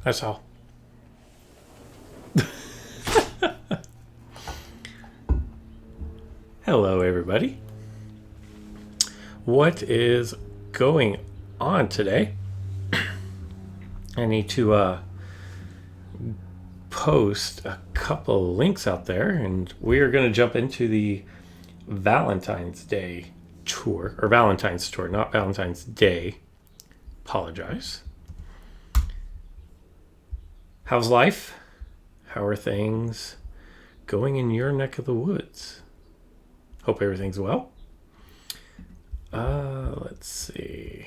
That's all. Hello, everybody. What is going on today? I need to post a couple links out there, and we are going to jump into the Valentine's Day tour, or Valentine's tour, not Valentine's Day. Apologize. How's life? How are things going in your neck of the woods? Hope everything's well. Let's see.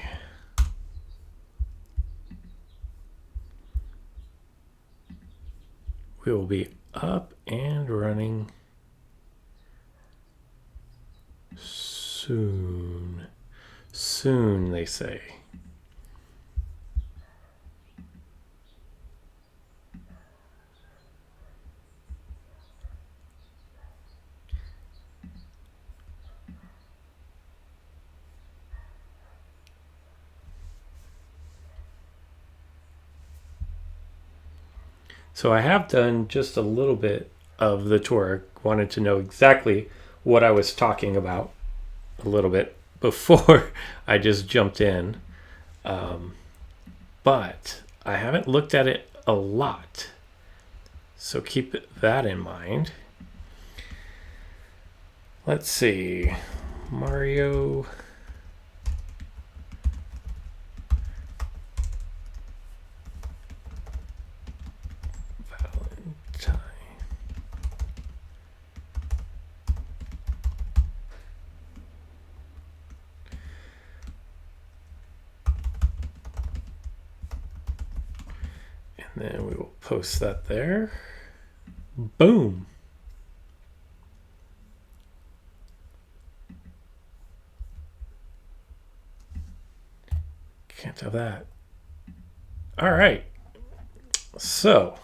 We will be up and running soon. Soon, they say. So I have done just a little bit of the tour. Wanted to know exactly what I was talking about a little bit before I just jumped in. But I haven't looked at it a lot. So keep that in mind. Let's see. Mario Valentine. And then we will post that there. Boom. Can't have that. All right. So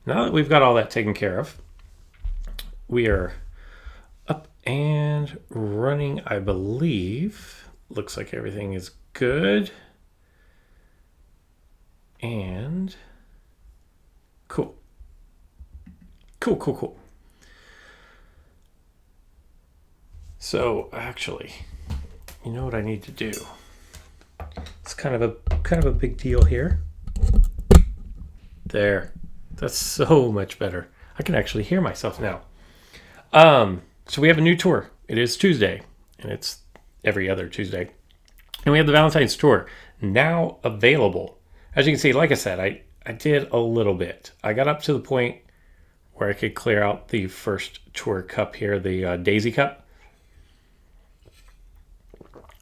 now that we've got all that taken care of, we are up and running, I believe. Looks like everything is good. And cool. Cool. So actually, you know what I need to do? It's kind of a big deal here. There. That's so much better. I can actually hear myself now. So we have a new tour. It is Tuesday, and it's every other Tuesday. And we have the Valentine's tour now available. As you can see, like I said, I did a little bit. I got up to the point where I could clear out the first tour cup here, the Daisy Cup.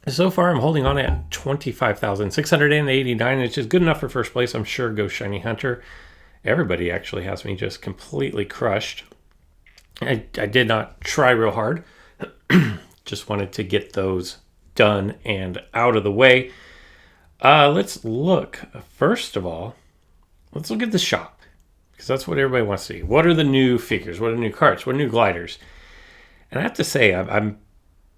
So far, I'm holding on at 25,689, which is good enough for first place. I'm sure Go Shiny Hunter. Everybody actually has me just completely crushed. I did not try real hard. Just wanted to get those done and out of the way. Let's look. First of all, let's look at the shop, because that's what everybody wants to see. What are the new figures? What are new carts? What are new gliders? And I have to say,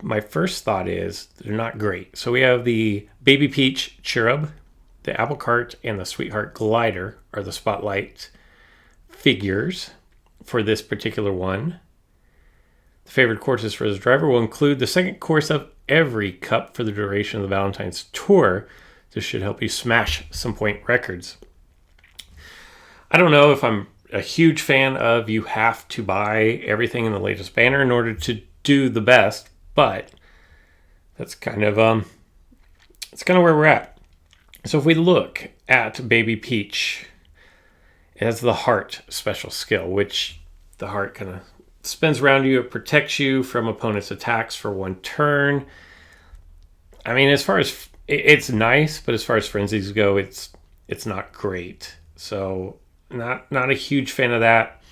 my first thought is they're not great. So we have the Baby Peach Cherub, the Apple Cart, and the Sweetheart Glider are the spotlight figures for this particular one. The favorite courses for this driver will include the second course of every cup for the duration of the Valentine's tour. This should help you smash some point records. I don't know if I'm a huge fan of you have to buy everything in the latest banner in order to do the best. But that's kind of where we're at. So if we look at Baby Peach, it has the heart special skill, which the heart kind of spins around you. It protects you from opponents' attacks for one turn. I mean, as far as it's nice, but as far as frenzies go, it's not great. So not a huge fan of that.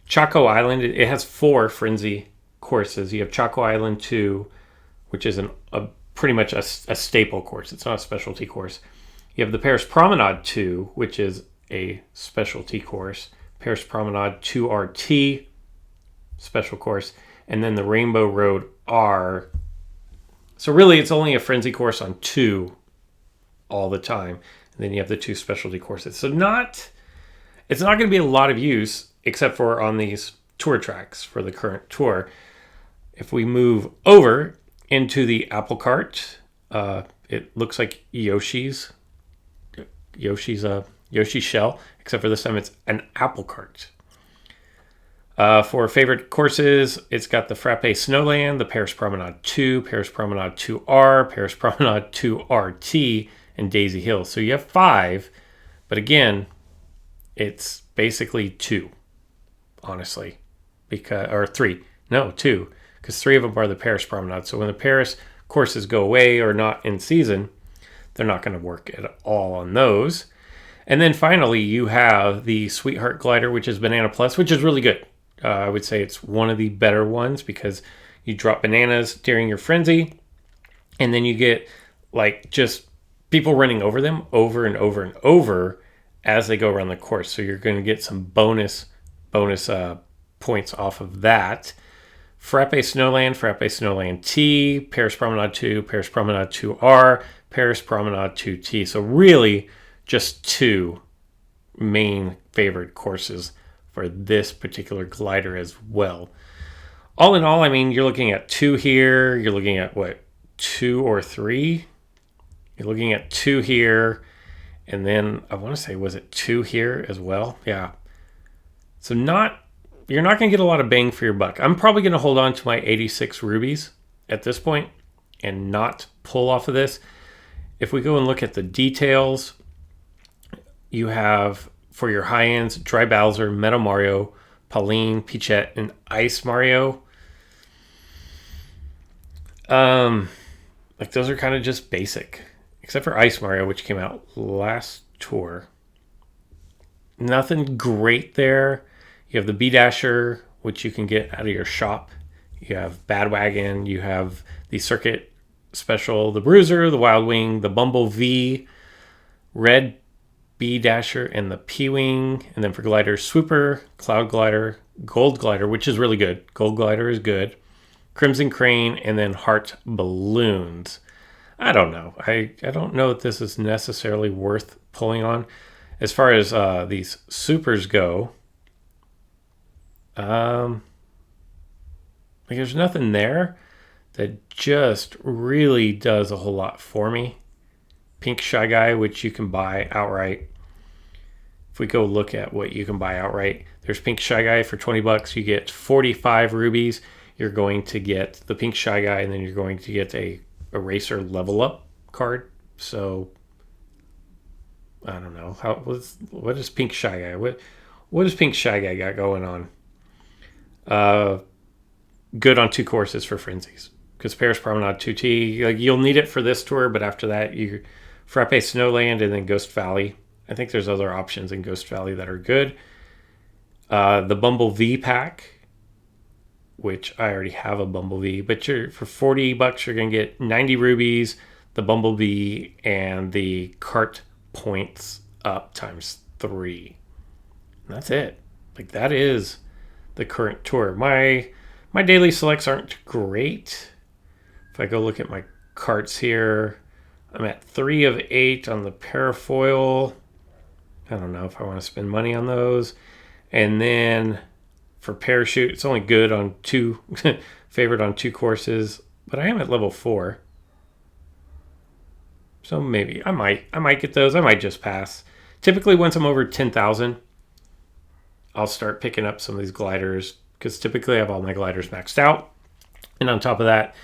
Chaco Island, it has 4 frenzy courses. You have Chaco Island 2, which is pretty much a staple course. It's not a specialty course. You have the Paris Promenade 2, which is a specialty course. Paris Promenade 2RT, special course. And then the Rainbow Road R. So really, it's only a frenzy course on 2 all the time. And And then you have the 2 specialty courses. So it's not going to be a lot of use except for on these tour tracks for the current tour. If we move over into the apple cart, it looks like Yoshi's shell, except for this time it's an apple cart. For favorite courses, it's got the Frappe Snowland, the Paris Promenade 2, Paris Promenade 2R, Paris Promenade 2RT, and Daisy Hill. So you have 5, but again, it's basically 2, honestly, or 3. No, 2, because 3 of them are the Paris Promenade. So when the Paris courses go away or not in season, they're not going to work at all on those. And then finally, you have the Sweetheart Glider, which is Banana Plus, which is really good. I would say it's one of the better ones because you drop bananas during your frenzy, and then you get like just people running over them over and over and over as they go around the course. So you're going to get some bonus points off of that. Frappe Snowland T, Paris Promenade 2, Paris Promenade 2R, Paris Promenade 2T. So really just 2 main favorite courses for this particular glider as well. All in all, I mean, you're looking at 2 here. You're looking at what, 2 or 3? You're looking at 2 here. And then I want to say, was it 2 here as well? Yeah. So you're not going to get a lot of bang for your buck. I'm probably going to hold on to my 86 rubies at this point and not pull off of this. If we go and look at the details, you have for your high ends, Dry Bowser, Meadow Mario, Pauline, Peachette, and Ice Mario. Like those are kind of just basic, except for Ice Mario, which came out last tour. Nothing great there. You have the B-Dasher, which you can get out of your shop. You have Badwagon. You have the Circuit Special, the Bruiser, the Wild Wing, the Bumble V, Red B-Dasher, and the P-Wing. And then for gliders, Swooper, Cloud Glider, Gold Glider, which is really good. Gold Glider is good. Crimson Crane, and then Heart Balloons. I don't know. I don't know that this is necessarily worth pulling on. As far as these supers go, like there's nothing there that just really does a whole lot for me. Pink Shy Guy, which you can buy outright. If we go look at what you can buy outright, there's Pink Shy Guy for $20. You get 45 rubies. You're going to get the Pink Shy Guy, and then you're going to get a Eraser Level Up card. So I don't know what is Pink Shy Guy? What does Pink Shy Guy got going on? Good on 2 courses for frenzies, because Paris Promenade 2T, like you'll need it for this tour, but after that you Frappe Snowland and then Ghost Valley. I think there's other options in Ghost Valley that are good. The Bumble V pack, which I already have a Bumblebee, but for $40 you're gonna get 90 rubies, the Bumblebee, and the cart points up times 3. And that's it. Like that is the current tour. My daily selects aren't great. If I go look at my carts here, I'm at 3 of 8 on the parafoil. I don't know if I want to spend money on those. And then for parachute, it's only good on 2, favorite on 2 courses, but I am at level 4. So maybe I might get those. I might just pass. Typically once I'm over 10,000, I'll start picking up some of these gliders, because typically I have all my gliders maxed out. And on top of that,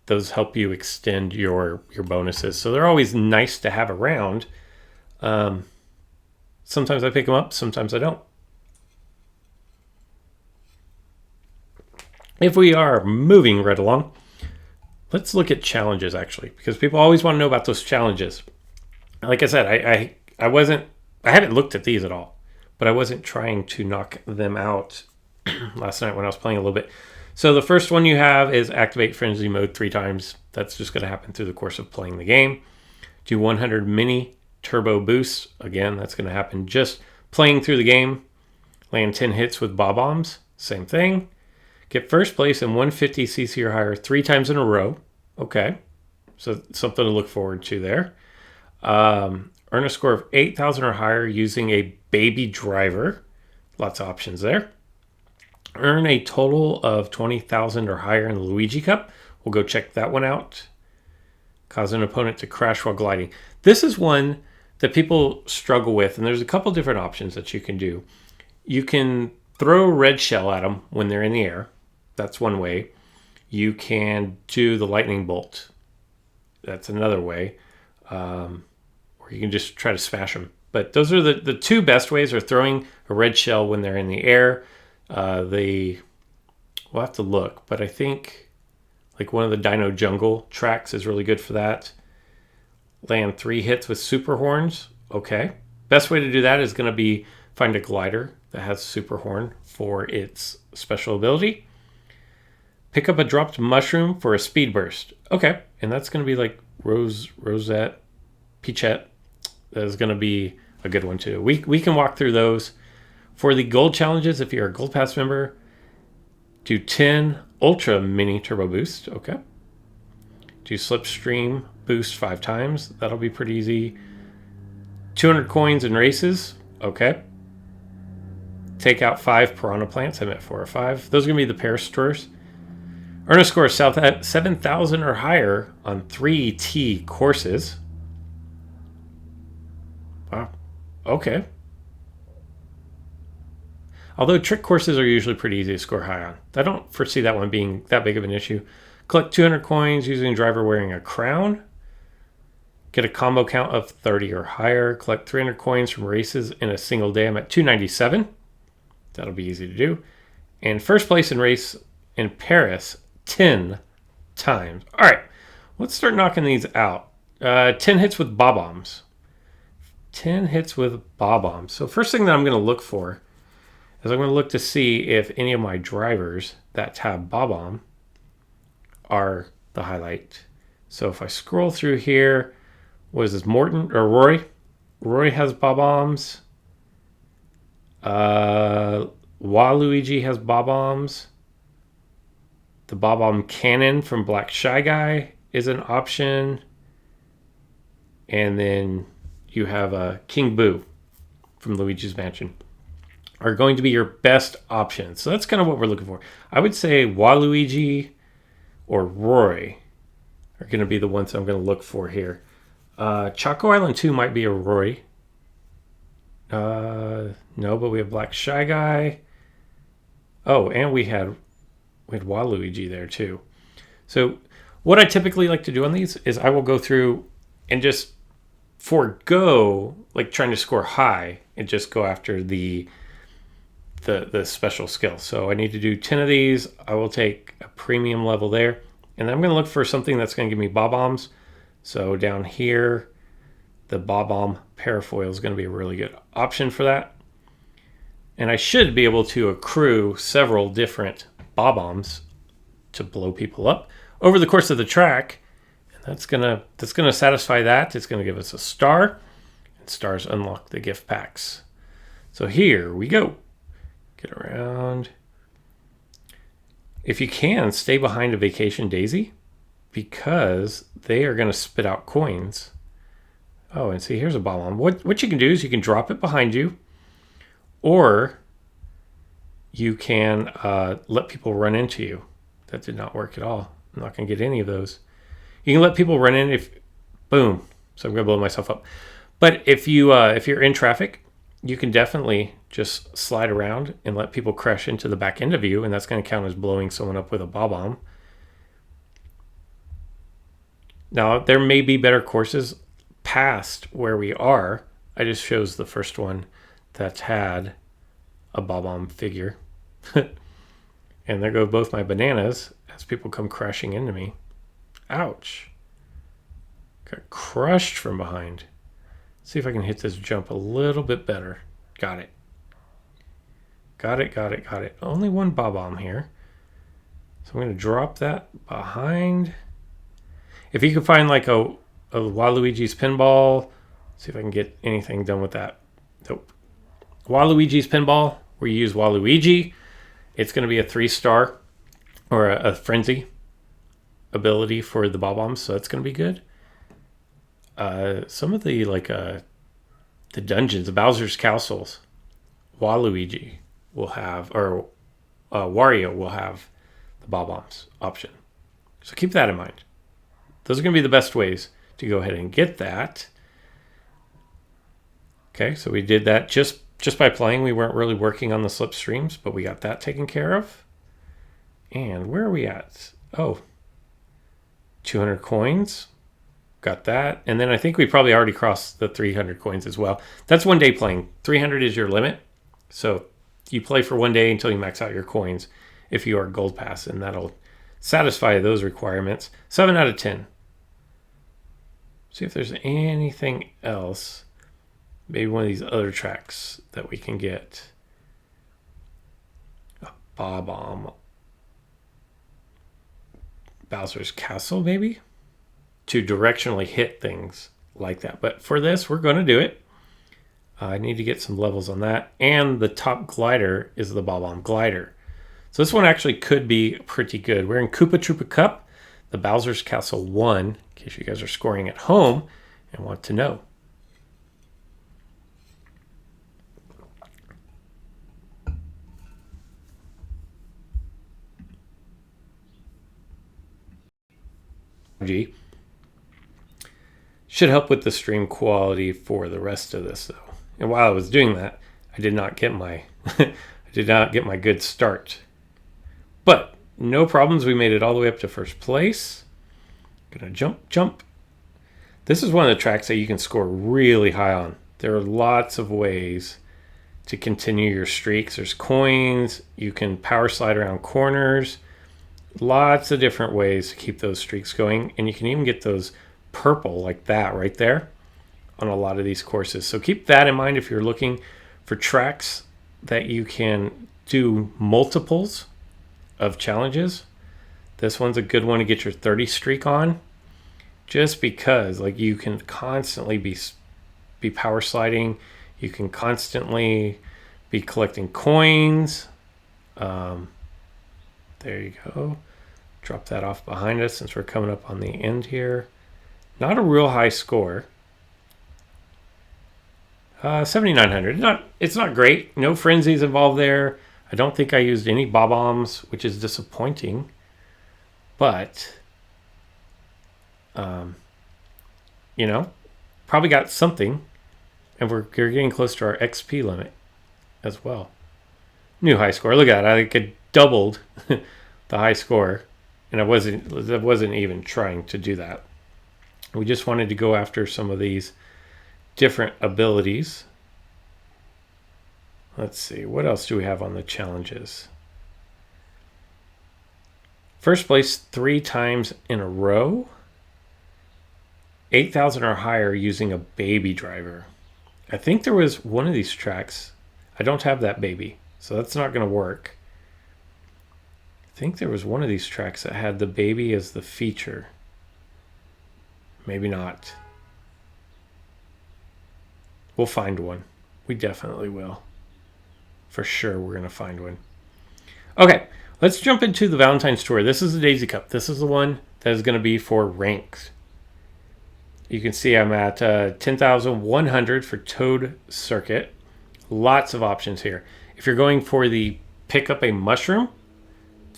those help you extend your bonuses. So they're always nice to have around. Sometimes I pick them up, sometimes I don't. If we are moving right along, let's look at challenges actually, because people always want to know about those challenges. Like I said, I haven't looked at these at all, but I wasn't trying to knock them out last night when I was playing a little bit. So the first one you have is activate frenzy mode 3 times. That's just going to happen through the course of playing the game. Do 100 mini turbo boosts. Again, that's going to happen just playing through the game. Land 10 hits with bob-ombs. Same thing. Get first place in 150cc or higher 3 times in a row. Okay. So something to look forward to there. Earn a score of 8,000 or higher using a baby driver. Lots of options there. Earn a total of 20,000 or higher in the Luigi Cup. We'll go check that one out. Cause an opponent to crash while gliding. This is one that people struggle with, and there's a couple different options that you can do. You can throw a red shell at them when they're in the air. That's one way. You can do the lightning bolt. That's another way. Or you can just try to smash them. But those are the two best ways, are throwing a red shell when they're in the air. We'll have to look, but I think like one of the Dino Jungle tracks is really good for that. Land 3 hits with super horns. Okay. Best way to do that is going to be find a glider that has super horn for its special ability. Pick up a dropped mushroom for a speed burst. Okay. And that's going to be like Rosette, Peachette. That is going to be a good one too. We can walk through those. For the gold challenges, if you're a Gold Pass member, do 10 Ultra Mini Turbo Boost. Okay. Do Slipstream Boost 5 times. That'll be pretty easy. 200 coins in races. Okay. Take out 5 Piranha Plants. I meant 4 or 5. Those are going to be the Paris tours. Earn a score of 7,000 or higher on 3 T courses. Wow. Okay. Although trick courses are usually pretty easy to score high on. I don't foresee that one being that big of an issue. Collect 200 coins using a driver wearing a crown. Get a combo count of 30 or higher. Collect 300 coins from races in a single day. I'm at 297. That'll be easy to do. And first place in race in Paris 10 times. All right, let's start knocking these out. 10 hits with bob-ombs. 10 hits with bob-ombs. So first thing that I'm going to look for is I'm going to look to see if any of my drivers that have bob-omb are the highlight. So if I scroll through here, what is this, Morton or Roy? Roy has bob-ombs. Waluigi has bob-ombs. The bob-omb cannon from Black Shy Guy is an option. And then you have King Boo from Luigi's Mansion are going to be your best options. So that's kind of what we're looking for. I would say Waluigi or Roy are going to be the ones I'm going to look for here. Chaco Island 2 might be a Roy. No, but we have Black Shy Guy. Oh, and we had Waluigi there too. So what I typically like to do on these is I will go through and just forego like trying to score high and just go after the special skill. So I need to do 10 of these. I will take a premium level there. And I'm going to look for something that's going to give me bob-ombs. So down here, the bob-omb parafoil is going to be a really good option for that. And I should be able to accrue several different bob-ombs to blow people up over the course of the track. And that's gonna satisfy that. It's going to give us a star. And stars unlock the gift packs. So here we go. Get around. If you can, stay behind a Vacation Daisy because they are going to spit out coins. Oh, and see, here's a bob-omb. What you can do is you can drop it behind you, or you can let people run into you. That did not work at all. I'm not going to get any of those. You can let people run in if, boom. So I'm going to blow myself up. But if you're in traffic, you can definitely just slide around and let people crash into the back end of you, and that's going to count as blowing someone up with a bob-omb. Now, there may be better courses past where we are. I just chose the first one that had a bob-omb figure. And there go both my bananas as people come crashing into me. Ouch. Got crushed from behind. See if I can hit this jump a little bit better. Got it. Got it. Only one bob-omb here. So I'm going to drop that behind. If you can find like a Waluigi's pinball, see if I can get anything done with that. Nope. Waluigi's pinball, where you use Waluigi, it's going to be a 3-star or a frenzy ability for the bob-ombs, so that's going to be good. Some of the like the dungeons, the Bowser's Castles, Waluigi will have, or Wario will have the Bob-ombs option. So keep that in mind. Those are going to be the best ways to go ahead and get that. Okay, so we did that just by playing. We weren't really working on the slipstreams, but we got that taken care of. And where are we at? Oh, 200 coins. Got that. And then I think we probably already crossed the 300 coins as well. That's one day playing. 300 is your limit. So you play for one day until you max out your coins if you are Gold Pass, and that'll satisfy those requirements. 7 out of 10. See if there's anything else. Maybe one of these other tracks that we can get. A Bob-omb. Bowser's Castle, maybe? To directionally hit things like that. But for this, we're going to do it. I need to get some levels on that. And the top glider is the Bob-omb glider. So this one actually could be pretty good. We're in Koopa Troopa Cup, the Bowser's Castle 1, in case you guys are scoring at home and want to know. Should help with the stream quality for the rest of this, though. And while I was doing that, I did not get my good start. But no problems. We made it all the way up to first place. Gonna jump. This is one of the tracks that you can score really high on. There are lots of ways to continue your streaks. There's coins. You can power slide around corners. Lots of different ways to keep those streaks going. And you can even get those purple like that right there on a lot of these courses. So keep that in mind if you're looking for tracks that you can do multiples of challenges. This one's a good one to get your 30 streak on, just because like you can constantly be power sliding. You can constantly be collecting coins. There you go. Drop that off behind us since we're coming up on the end here. Not a real high score. 7,900. It's not great. No frenzies involved there. I don't think I used any Bob-ombs, which is disappointing. But, probably got something. And we're getting close to our XP limit as well. New high score. Look at that. I think it doubled the high score. And I wasn't even trying to do that. We just wanted to go after some of these different abilities. Let's see. What else do we have on the challenges? First place 3 times in a row. 8,000 or higher using a baby driver. I think there was one of these tracks. I don't have that baby, so that's not going to work. I think there was one of these tracks that had the baby as the feature. Maybe not. We'll find one. We definitely will. For sure, we're going to find one. Okay, let's jump into the Valentine's Tour. This is the Daisy Cup. This is the one that is going to be for ranks. You can see I'm at 10,100 for Toad Circuit. Lots of options here. If you're going for the pick up a mushroom,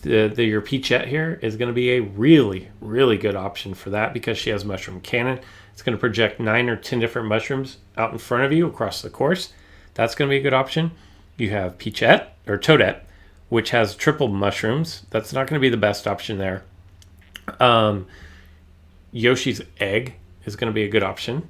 your Peachette here is going to be a really, really good option for that because she has mushroom cannon. It's going to project 9 or 10 different mushrooms out in front of you across the course. That's going to be a good option. You have Peachette or Toadette, which has triple mushrooms. That's not going to be the best option there. Yoshi's Egg is going to be a good option.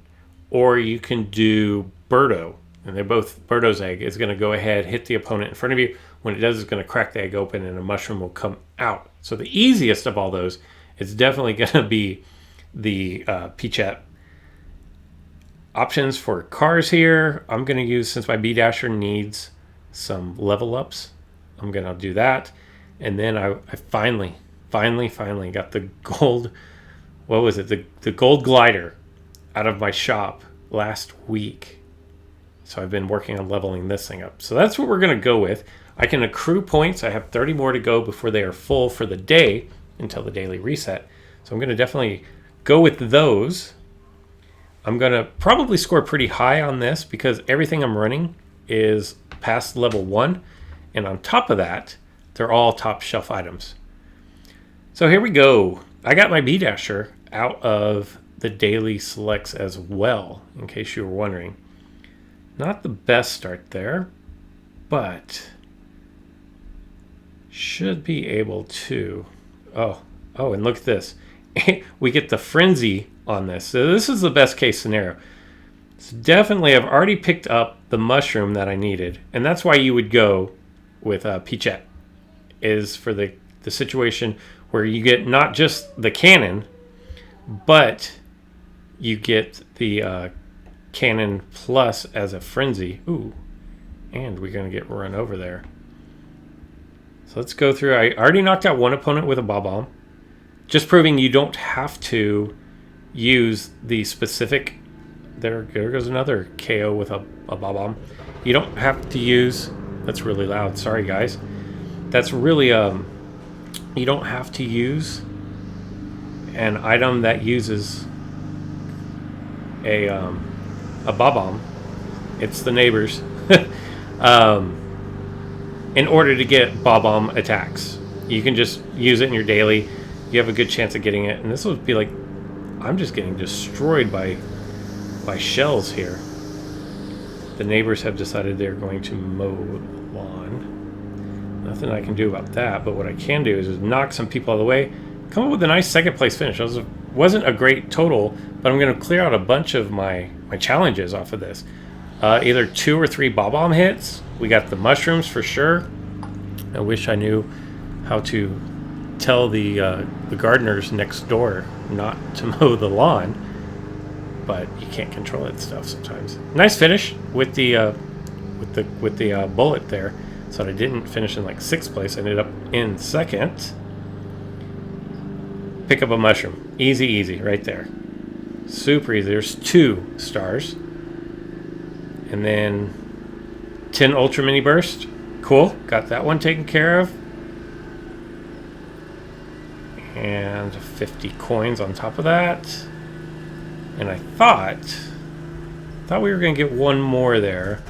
Or you can do Birdo. And Birdo's Egg is going to go ahead, hit the opponent in front of you. When it does, it's going to crack the egg open and a mushroom will come out. So the easiest of all those is definitely going to be the Peachette. Options for cars here. I'm going to use, since my B-Dasher needs some level ups, I'm going to do that. And then I finally got the gold, what was it? The gold glider out of my shop last week. So I've been working on leveling this thing up. So that's what we're going to go with. I can accrue points. I have 30 more to go before they are full for the day until the daily reset. So I'm going to definitely go with those. I'm going to probably score pretty high on this because everything I'm running is past level 1. And on top of that, they're all top shelf items. So here we go. I got my B-Dasher out of the daily selects as well, in case you were wondering. Not the best start there, but should be able to. Oh, and look at this. We get the frenzy on this. So this is the best case scenario. So definitely I've already picked up the mushroom that I needed. And that's why you would go with Peachette, is for the situation where you get not just the cannon, but you get the cannon plus as a frenzy. Ooh, and we're going to get run over there. So let's go through. I already knocked out one opponent with a Bob-omb. Just proving you don't have to use the specific... There goes another KO with a Bob-omb. You don't have to use... That's really loud. Sorry, guys. That's really... You don't have to use an item that uses a Bob-omb. It's the neighbors. In order to get Bob-omb attacks. You can just use it in your daily. You have a good chance of getting it. And this would be like... I'm just getting destroyed by shells here. The neighbors have decided they're going to mow the lawn. Nothing I can do about that, but what I can do is just knock some people out of the way, come up with a nice second place finish. It wasn't a great total, but I'm going to clear out a bunch of my challenges off of this. Either 2 or 3 Bob-omb hits. We got the mushrooms for sure. I wish I knew how to tell the gardeners next door not to mow the lawn, but you can't control that stuff sometimes. Nice finish with the bullet there, so that I didn't finish in like 6th place. I ended up in 2nd. Pick up a mushroom, easy right there, super easy. There's 2 stars, and then 10 ultra mini burst. Cool, got that one taken care of. And 50 coins on top of that. And I thought we were going to get one more there,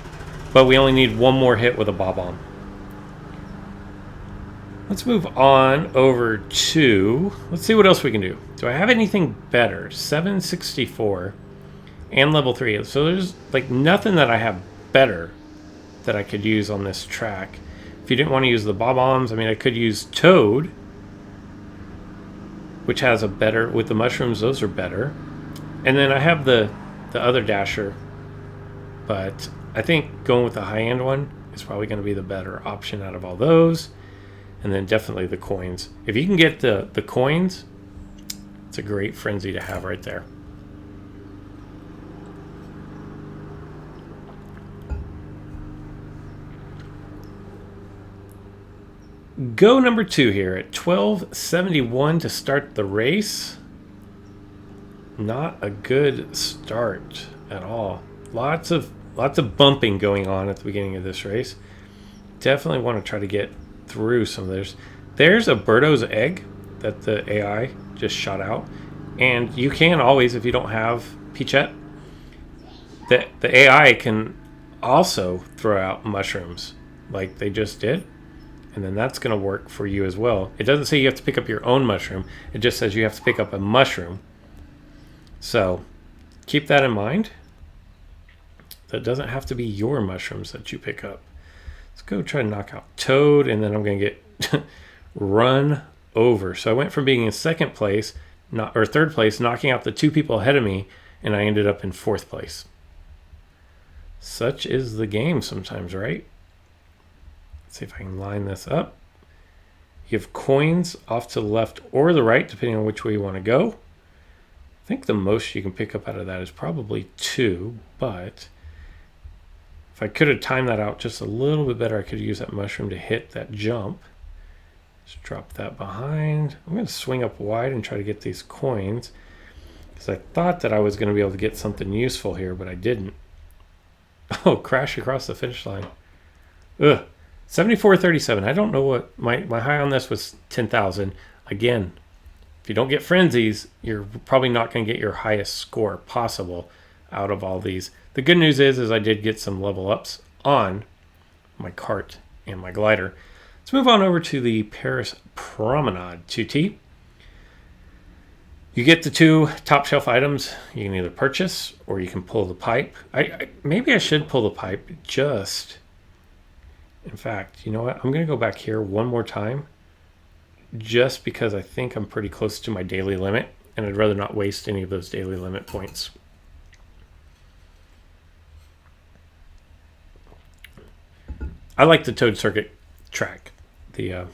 but we only need one more hit with a Bob-omb. Let's move on over to, let's see what else we can do. Do I have anything better? 764 and level 3. So there's like nothing that I have better that I could use on this track. If you didn't want to use the Bob-ombs, I mean, I could use Toad, which has a better, with the mushrooms, those are better. And then I have the other Dasher, but I think going with the high-end one is probably going to be the better option out of all those. And then definitely the coins. If you can get the coins, it's a great frenzy to have right there. Go number 2 here at 1271 to start the race. Not a good start at all. Lots of bumping going on at the beginning of this race. Definitely want to try to get through some of those. There's a Birdo's egg that the AI just shot out, and you can always, if you don't have Peachette, the AI can also throw out mushrooms like they just did, and then that's going to work for you as well. It doesn't say you have to pick up your own mushroom. It just says you have to pick up a mushroom. So keep that in mind. That doesn't have to be your mushrooms that you pick up. Let's go try to knock out Toad, and then I'm going to get run over. So I went from being in 2nd place, or 3rd place, knocking out the 2 people ahead of me, and I ended up in 4th place. Such is the game sometimes, right? Let's see if I can line this up. You have coins off to the left or the right, depending on which way you want to go. I think the most you can pick up out of that is probably 2, but if I could have timed that out just a little bit better, I could use that mushroom to hit that jump. Just drop that behind. I'm going to swing up wide and try to get these coins, because I thought that I was going to be able to get something useful here, but I didn't. Oh, crash across the finish line. Ugh. 74.37. I don't know what my high on this was. 10,000. Again, if you don't get frenzies, you're probably not going to get your highest score possible out of all these. The good news is I did get some level ups on my cart and my glider. Let's move on over to the Paris Promenade 2T. You get the 2 top shelf items. You can either purchase or you can pull the pipe. Maybe I should pull the pipe just... In fact, you know what? I'm going to go back here one more time just because I think I'm pretty close to my daily limit, and I'd rather not waste any of those daily limit points. I like the Toad Circuit track, the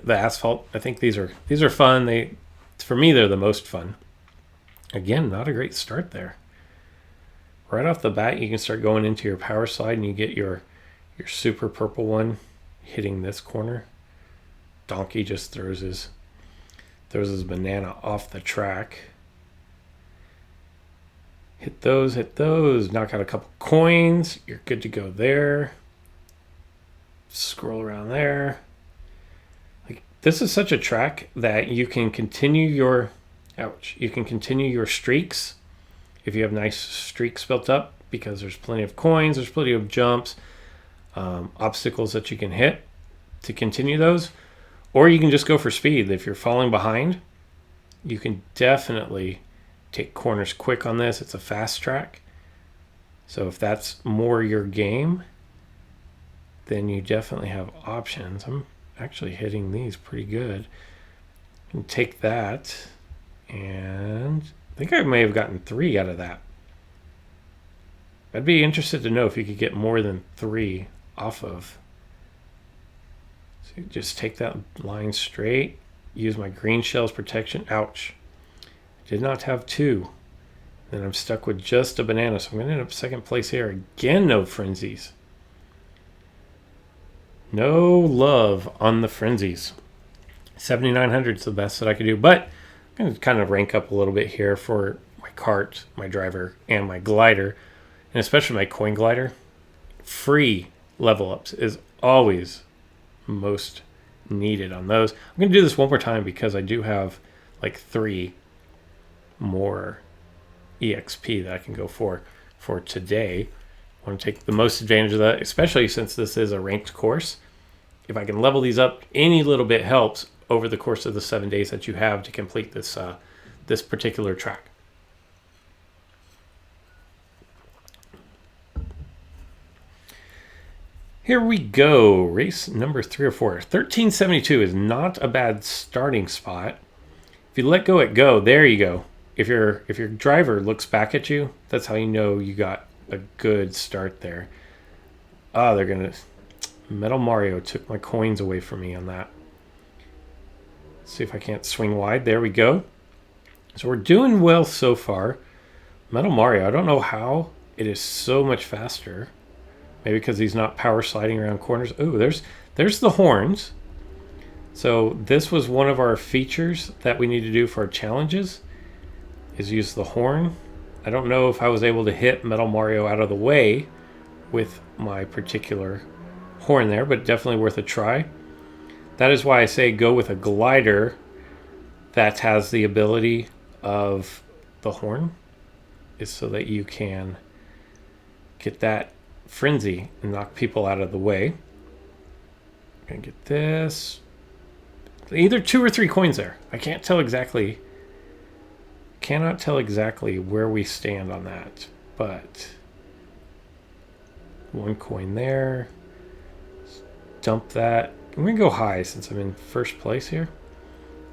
asphalt. I think these are fun. For me, they're the most fun. Again, not a great start there. Right off the bat, you can start going into your power slide, and you get your super purple one hitting this corner. Donkey just throws his banana off the track. Hit those, knock out a couple coins. You're good to go there. Scroll around there. Like, this is such a track that you can continue your streaks if you have nice streaks built up, because there's plenty of coins, there's plenty of jumps, obstacles that you can hit to continue those. Or you can just go for speed. If you're falling behind, you can definitely take corners quick on this. It's a fast track. So if that's more your game, then you definitely have options. I'm actually hitting these pretty good. You can take that, and I think I may have gotten 3 out of that. I'd be interested to know if you could get more than 3 off of. So just take that line straight, use my green shells protection. Ouch. Did not have 2. Then I'm stuck with just a banana, so I'm going to end up second place here. Again, no frenzies. No love on the frenzies. 7,900 is the best that I could do, but I'm going to kind of rank up a little bit here for my cart, my driver, and my glider, and especially my coin glider. Free level ups is always most needed on those. I'm going to do this one more time because I do have like 3 more EXP that I can go for today. I want to take the most advantage of that, especially since this is a ranked course. If I can level these up, any little bit helps over the course of the 7 days that you have to complete this this particular track. Here we go. Race number 3 or 4. 1372 is not a bad starting spot. If you let go at go, there you go. If your driver looks back at you, that's how you know you got a good start there. Oh, they're gonna... Metal Mario took my coins away from me on that. Let's see if I can't swing wide. There we go. So we're doing well so far. Metal Mario, I don't know how it is so much faster. Maybe because he's not power sliding around corners. Oh, there's the horns. So this was one of our features that we need to do for our challenges, is use the horn. I don't know if I was able to hit Metal Mario out of the way with my particular horn there, but definitely worth a try. That is why I say go with a glider that has the ability of the horn, is so that you can get that frenzy and knock people out of the way. I'm gonna get this. Either 2 or 3 coins there. I can't tell exactly. Cannot tell exactly where we stand on that, but 1 coin there. Dump that. I'm gonna go high since I'm in first place here.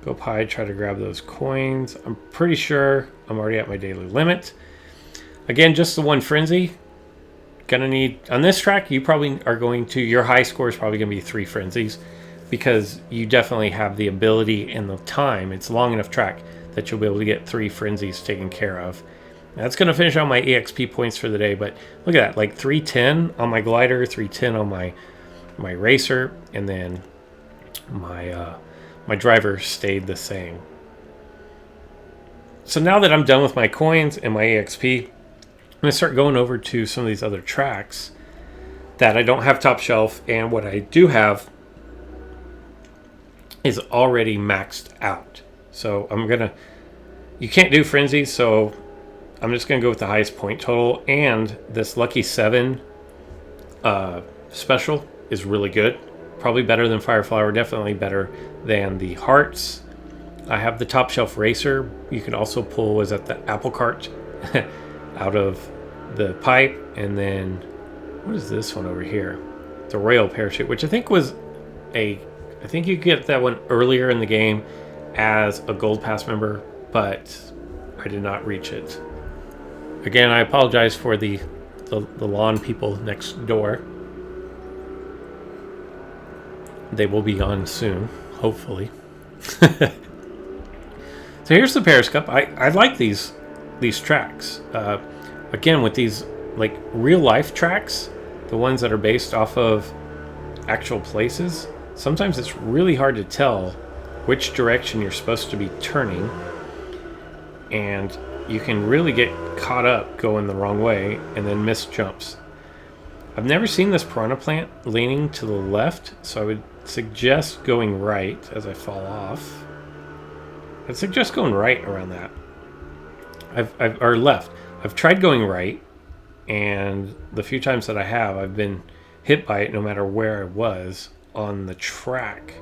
Go up high, try to grab those coins. I'm pretty sure I'm already at my daily limit. Again, just the 1 frenzy. Gonna need, on this track, you probably are going to, your high score is probably gonna be 3 frenzies, because you definitely have the ability and the time. It's a long enough track that you'll be able to get 3 frenzies taken care of. That's gonna finish on my EXP points for the day, but look at that, like 310 on my glider, 310 on my racer, and then my driver stayed the same. So now that I'm done with my coins and my EXP, I'm going to start going over to some of these other tracks that I don't have top shelf, and what I do have is already maxed out. So you can't do frenzy, so I'm just gonna go with the highest point total. And this Lucky 7 special is really good. Probably better than Fire Flower, definitely better than the Hearts. I have the Top Shelf Racer. You can also pull, is that the apple cart out of the pipe. And then, what is this one over here? The Royal Parachute, which I think I think you get that one earlier in the game as a Gold Pass member, but I did not reach it. Again, I apologize for the lawn people next door. They will be gone soon, hopefully. So here's the Paris Cup. I like these tracks. Again, with these like real life tracks, the ones that are based off of actual places, sometimes it's really hard to tell which direction you're supposed to be turning, and you can really get caught up going the wrong way and then miss jumps. I've never seen this piranha plant leaning to the left, so I would suggest going right as I fall off. I'd suggest going right around that. Or left. I've tried going right, and the few times that I have, I've been hit by it no matter where I was on the track.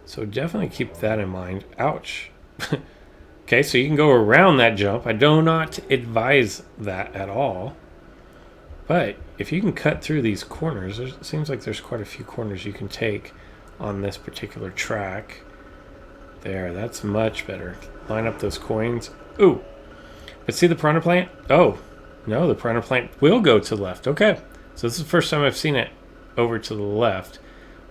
So definitely keep that in mind. Ouch. Okay, so you can go around that jump. I do not advise that at all. But if you can cut through these corners, it seems like there's quite a few corners you can take on this particular track. There, that's much better. Line up those coins. Ooh. But see the piranha plant? Oh, no, the piranha plant will go to the left. Okay. So this is the first time I've seen it over to the left.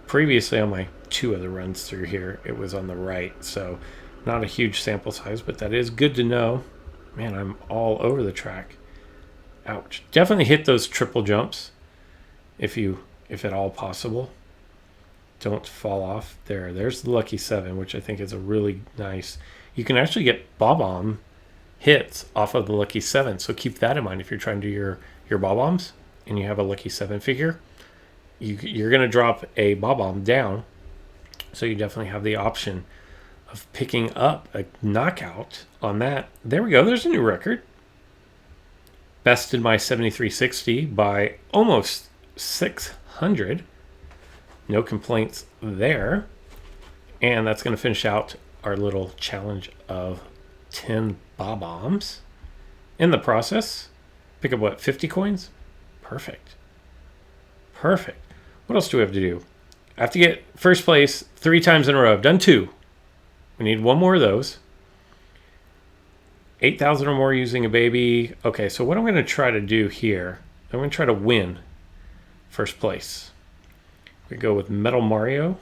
Previously on my 2 other runs through here, it was on the right. So not a huge sample size, but that is good to know. Man, I'm all over the track. Ouch. Definitely hit those triple jumps if at all possible. Don't fall off. There's the Lucky 7, which I think is a really nice. You can actually get bob-omb hits off of the Lucky 7, so keep that in mind if you're trying to do your bob-ombs and you have a Lucky 7 figure. You're going to drop a bob-omb down, so you definitely have the option of picking up a knockout on that. There we go. There's a new record. Bested my 7360 by almost 600. No complaints there. And that's going to finish out our little challenge of 10 bob-ombs. In the process, pick up what, 50 coins? Perfect. Perfect. What else do we have to do? I have to get first place 3 times in a row. I've done 2. We need 1 more of those. 8,000 or more using a baby. Okay, so what I'm going to try to do here, I'm going to try to win first place. We go with Metal Mario.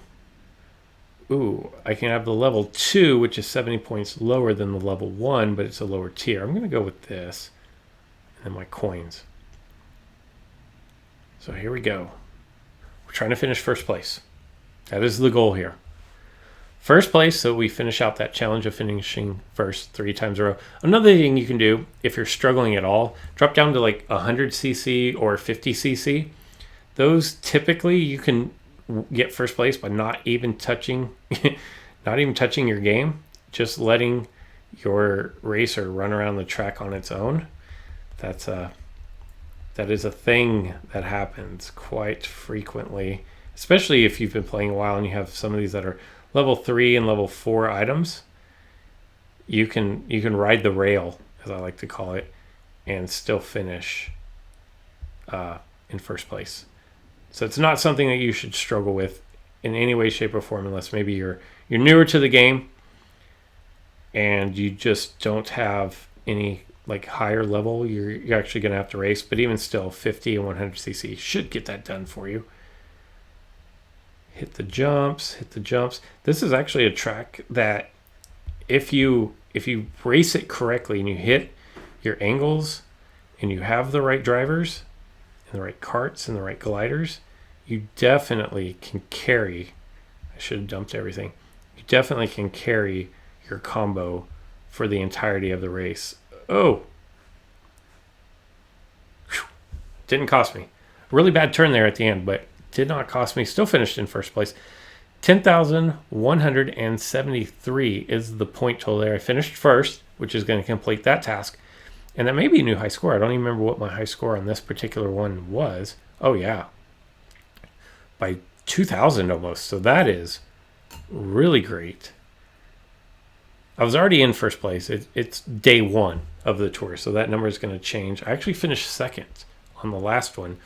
Ooh, I can have the level 2, which is 70 points lower than the level 1, but it's a lower tier. I'm going to go with this. And then my coins. So here we go. We're trying to finish first place. That is the goal here. First place, so we finish out that challenge of finishing first 3 times in a row. Another thing you can do, if you're struggling at all, drop down to like 100cc or 50cc. Those typically you can get first place by not even touching your game, just letting your racer run around the track on its own. That is a thing that happens quite frequently, especially if you've been playing a while and you have some of these that are level 3 and level 4 items. You can ride the rail, as I like to call it, and still finish in first place. So it's not something that you should struggle with in any way, shape, or form, unless maybe you're newer to the game and you just don't have any like higher level. You're actually going to have to race, but even still, 50 and 100cc should get that done for you. Hit the jumps. This is actually a track that if you race it correctly and you hit your angles and you have the right drivers and the right karts and the right gliders, you definitely can carry. I should have dumped everything. You definitely can carry your combo for the entirety of the race. Oh, whew. Didn't cost me. Really bad turn there at the end, but did not cost me. Still finished in first place. 10,173 is the point total there. I finished first, which is going to complete that task. And that may be a new high score. I don't even remember what my high score on this particular one was. Oh, yeah. By 2,000 almost. So that is really great. I was already in first place. It's day one of the tour, so that number is going to change. I actually finished second on the last one.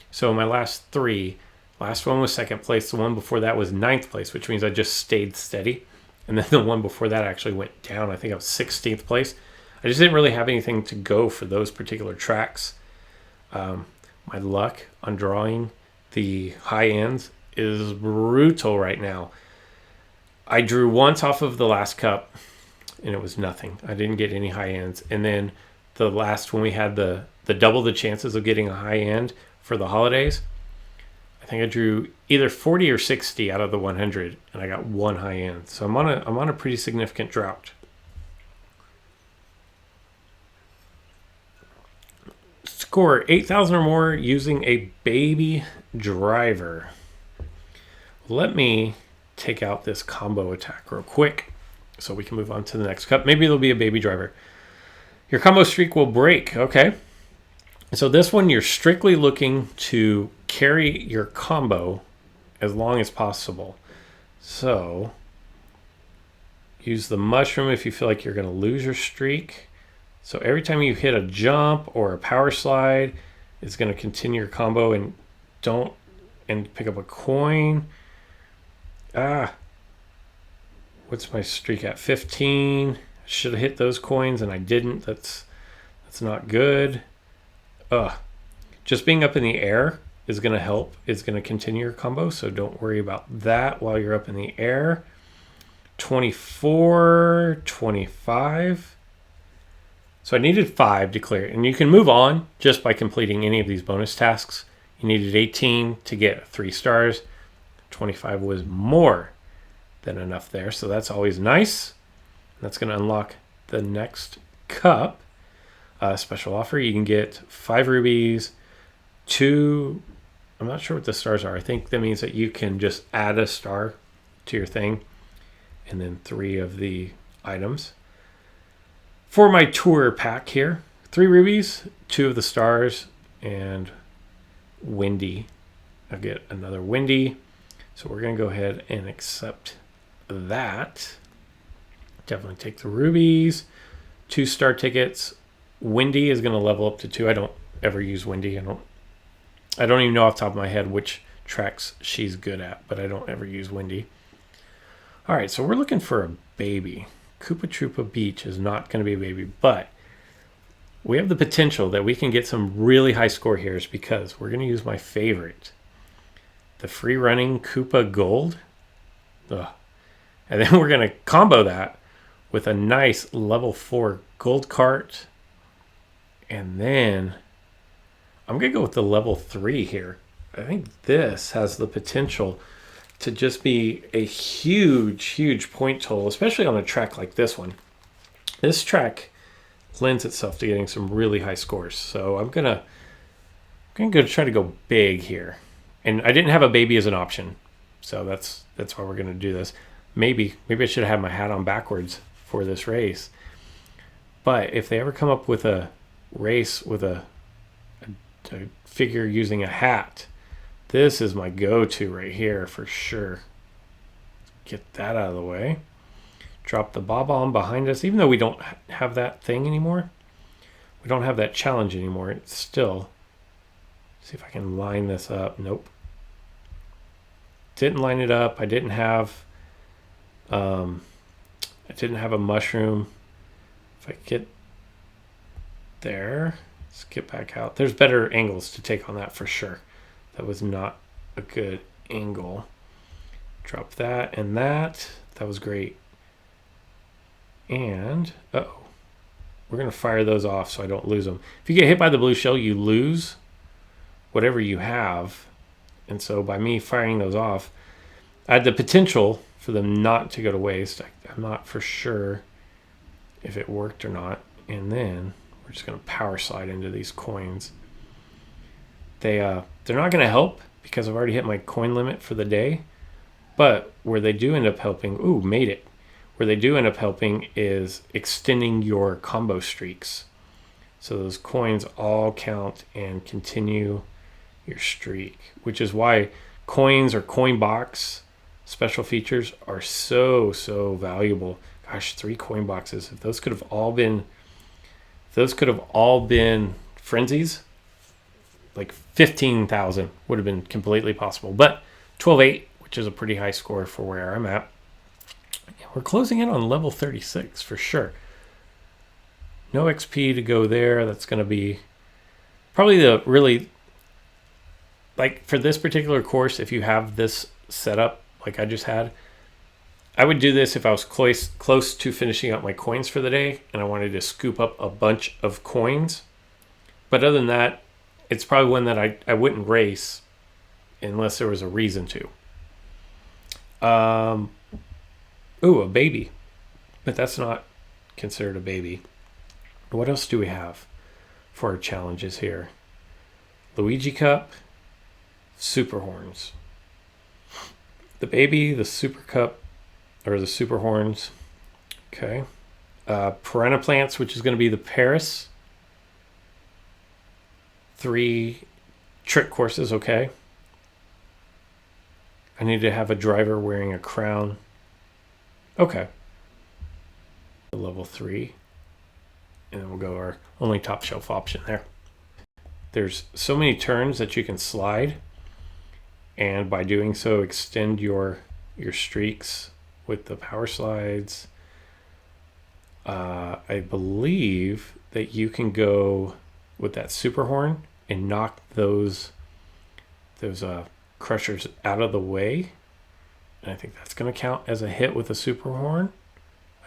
So my last three, last one was second place. The one before that was ninth place, which means I just stayed steady. And then the one before that actually went down. I think I was 16th place. I just didn't really have anything to go for those particular tracks. My luck on drawing the high ends is brutal right now. I drew once off of the last cup, and it was nothing. I didn't get any high ends. And then the last, when we had the double the chances of getting a high end for the holidays, I think I drew either 40 or 60 out of the 100, and I got one high end. So I'm on a pretty significant drought. Score 8,000 or more using a baby driver. Let me take out this combo attack real quick so we can move on to the next cup. Maybe there'll be a baby driver. Your combo streak will break. Okay. So this one, you're strictly looking to carry your combo as long as possible. So use the mushroom if you feel like you're going to lose your streak. So every time you hit a jump or a power slide, it's going to continue your combo, and pick up a coin. What's my streak at? 15. I should have hit those coins and I didn't. That's not good. Just being up in the air is going to help. It's going to continue your combo, so don't worry about that while you're up in the air. 24, 25. So I needed 5 to clear, and you can move on just by completing any of these bonus tasks. You needed 18 to get 3 stars. 25 was more than enough there, so that's always nice. That's going to unlock the next cup. Special offer, you can get 5 rubies, 2, I'm not sure what the stars are. I think that means that you can just add a star to your thing, and then 3 of the items. For my tour pack here, 3 rubies, 2 of the stars, and windy. I'll get another windy. So we're going to go ahead and accept that. Definitely take the rubies. 2 star tickets. Windy is going to level up to 2. I don't ever use windy. I don't even know off the top of my head which tracks she's good at, but I don't ever use windy. All right, so we're looking for a baby. Koopa Troopa Beach is not going to be a baby, but we have the potential that we can get some really high score here because we're going to use my favorite, the free running Koopa Gold. And then we're going to combo that with a nice level 4 gold cart. And then I'm going to go with the level 3 here. I think this has the potential to just be a huge point total, especially on a track like this one. This track lends itself to getting some really high scores. So I'm gonna try to go big here. And I didn't have a baby as an option, so that's why we're gonna do this. Maybe I should have had my hat on backwards for this race. But if they ever come up with a race with a figure using a hat, this is my go-to right here for sure. Get that out of the way. Drop the bob-omb behind us. Even though we don't have that thing anymore, we don't have that challenge anymore. It's still, see if I can line this up. Nope. Didn't line it up. I didn't have a mushroom. If I get there, let's get back out. There's better angles to take on that for sure. That was not a good angle. Drop that and that. That was great. And, we're going to fire those off so I don't lose them. If you get hit by the blue shell, you lose whatever you have. And so by me firing those off, I had the potential for them not to go to waste. I'm not for sure if it worked or not. And then we're just going to power slide into these coins. They're not going to help because I've already hit my coin limit for the day, But where they do end up helping, made it. Where they do end up helping is extending your combo streaks. So those coins all count and continue your streak, which is why coins or coin box special features are so valuable. Gosh, 3 coin boxes. If those could have all been frenzies, like 15,000 would have been completely possible. But 12.8, which is a pretty high score for where I'm at. We're closing in on level 36 for sure. No XP to go there. That's going to be probably the really, like for this particular course, if you have this setup like I just had, I would do this if I was close to finishing up my coins for the day and I wanted to scoop up a bunch of coins. But other than that, it's probably one that I wouldn't race unless there was a reason to. A baby. But that's not considered a baby. What else do we have for our challenges here? Luigi Cup, Super Horns. The baby, the Super Cup, or the Super Horns. Okay. Piranha Plants, which is going to be the Paris. 3 trick courses, okay. I need to have a driver wearing a crown. Okay. Level 3. And then we'll go our only top shelf option there. There's so many turns that you can slide. And by doing so, extend your streaks with the power slides. I believe that you can go with that super horn and knock those crushers out of the way. And I think that's going to count as a hit with a super horn,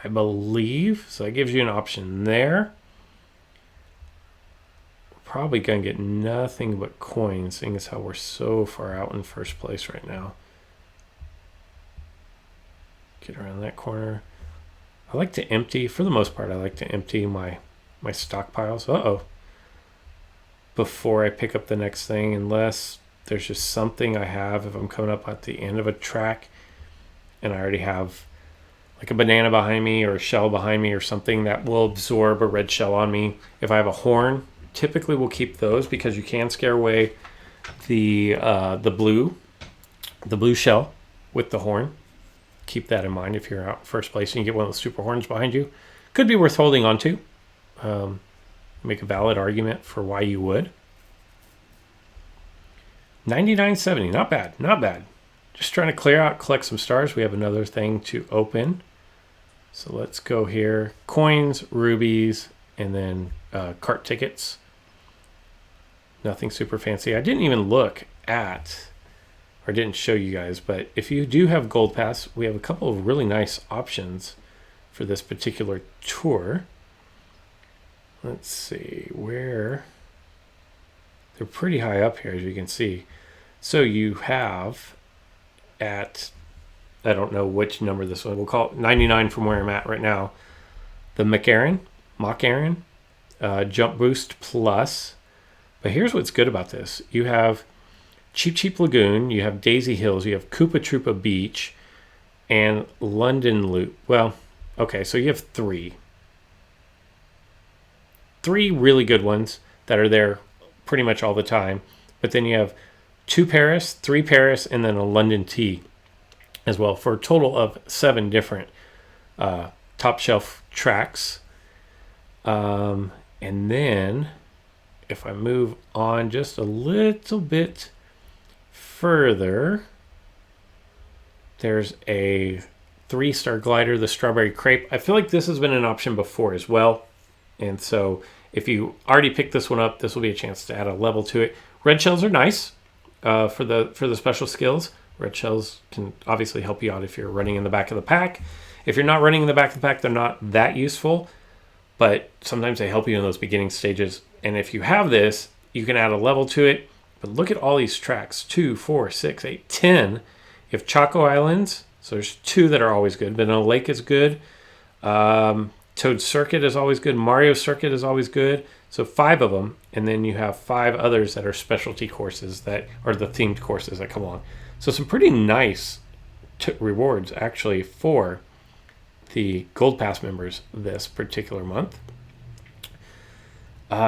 I believe. So that gives you an option there. Probably going to get nothing but coins, seeing as how we're so far out in first place right now. Get around that corner. I like to empty, for the most part, I like to empty my stockpiles. Before I pick up the next thing, unless there's just something I have, if I'm coming up at the end of a track and I already have like a banana behind me or a shell behind me or something that will absorb a red shell on me. If I have a horn, typically we'll keep those because you can scare away the blue shell with the horn. Keep that in mind if you're out in first place and you get one of the super horns behind you. Could be worth holding on to. Make a valid argument for why you would. 99.70, not bad. Just trying to clear out, collect some stars. We have another thing to open. So let's go here. Coins, rubies, and then cart tickets. Nothing super fancy. I didn't even look at, or didn't show you guys, but if you do have Gold Pass, we have a couple of really nice options for this particular tour. Let's see where. They're pretty high up here, as you can see. So you have at, I don't know which number this one, we'll call it 99 from where I'm at right now. The Mach Aaron, Jump Boost Plus. But here's what's good about this. You have Cheap Lagoon, you have Daisy Hills, you have Koopa Troopa Beach, and London Loop. Well, okay, so you have 3 really good ones that are there pretty much all the time. But then you have 2 Paris, 3 Paris, and then a London T as well, for a total of 7 different top shelf tracks. And then if I move on just a little bit further, there's a 3-star glider, the Strawberry Crepe. I feel like this has been an option before as well. And so if you already picked this one up, this will be a chance to add a level to it. Red shells are nice for the special skills. Red shells can obviously help you out if you're running in the back of the pack. If you're not running in the back of the pack, they're not that useful, but sometimes they help you in those beginning stages. And if you have this, you can add a level to it. But look at all these tracks, 2, 4, 6, 8, 10. You have Chaco Islands, so there's 2 that are always good. Vanilla Lake is good. Toad Circuit is always good. Mario Circuit is always good. So 5 of them, and then you have 5 others that are specialty courses that are the themed courses that come along. So some pretty nice rewards actually for the Gold Pass members this particular month.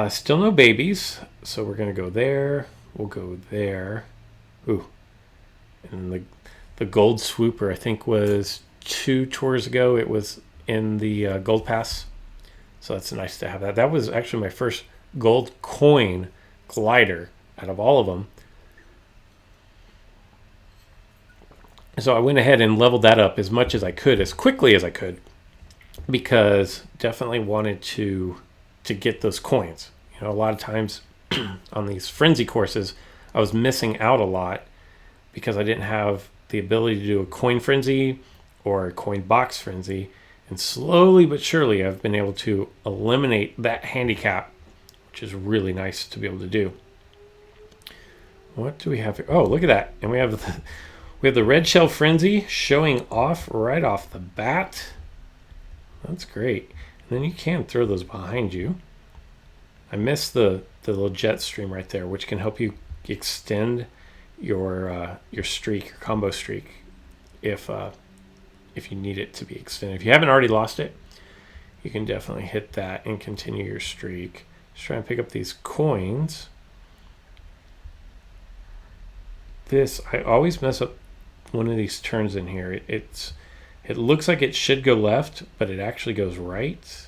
Still no babies, so we're going to go there. We'll go there. Ooh. And the Gold Swooper, I think, was 2 tours ago. It was in the Gold Pass. So that's nice to have that. That was actually my first gold coin glider out of all of them. So I went ahead and leveled that up as much as I could, as quickly as I could, because definitely wanted to get those coins. You know, a lot of times on these frenzy courses, I was missing out a lot because I didn't have the ability to do a coin frenzy or a coin box frenzy. And slowly but surely, I've been able to eliminate that handicap, which is really nice to be able to do. What do we have here? Oh, look at that. And we have the red shell frenzy showing off right off the bat. That's great. And then you can throw those behind you. I missed the little jet stream right there, which can help you extend your streak, your combo streak, if you need it to be extended. If you haven't already lost it, you can definitely hit that and continue your streak. Just try and pick up these coins. I always mess up one of these turns in here. It looks like it should go left, but it actually goes right.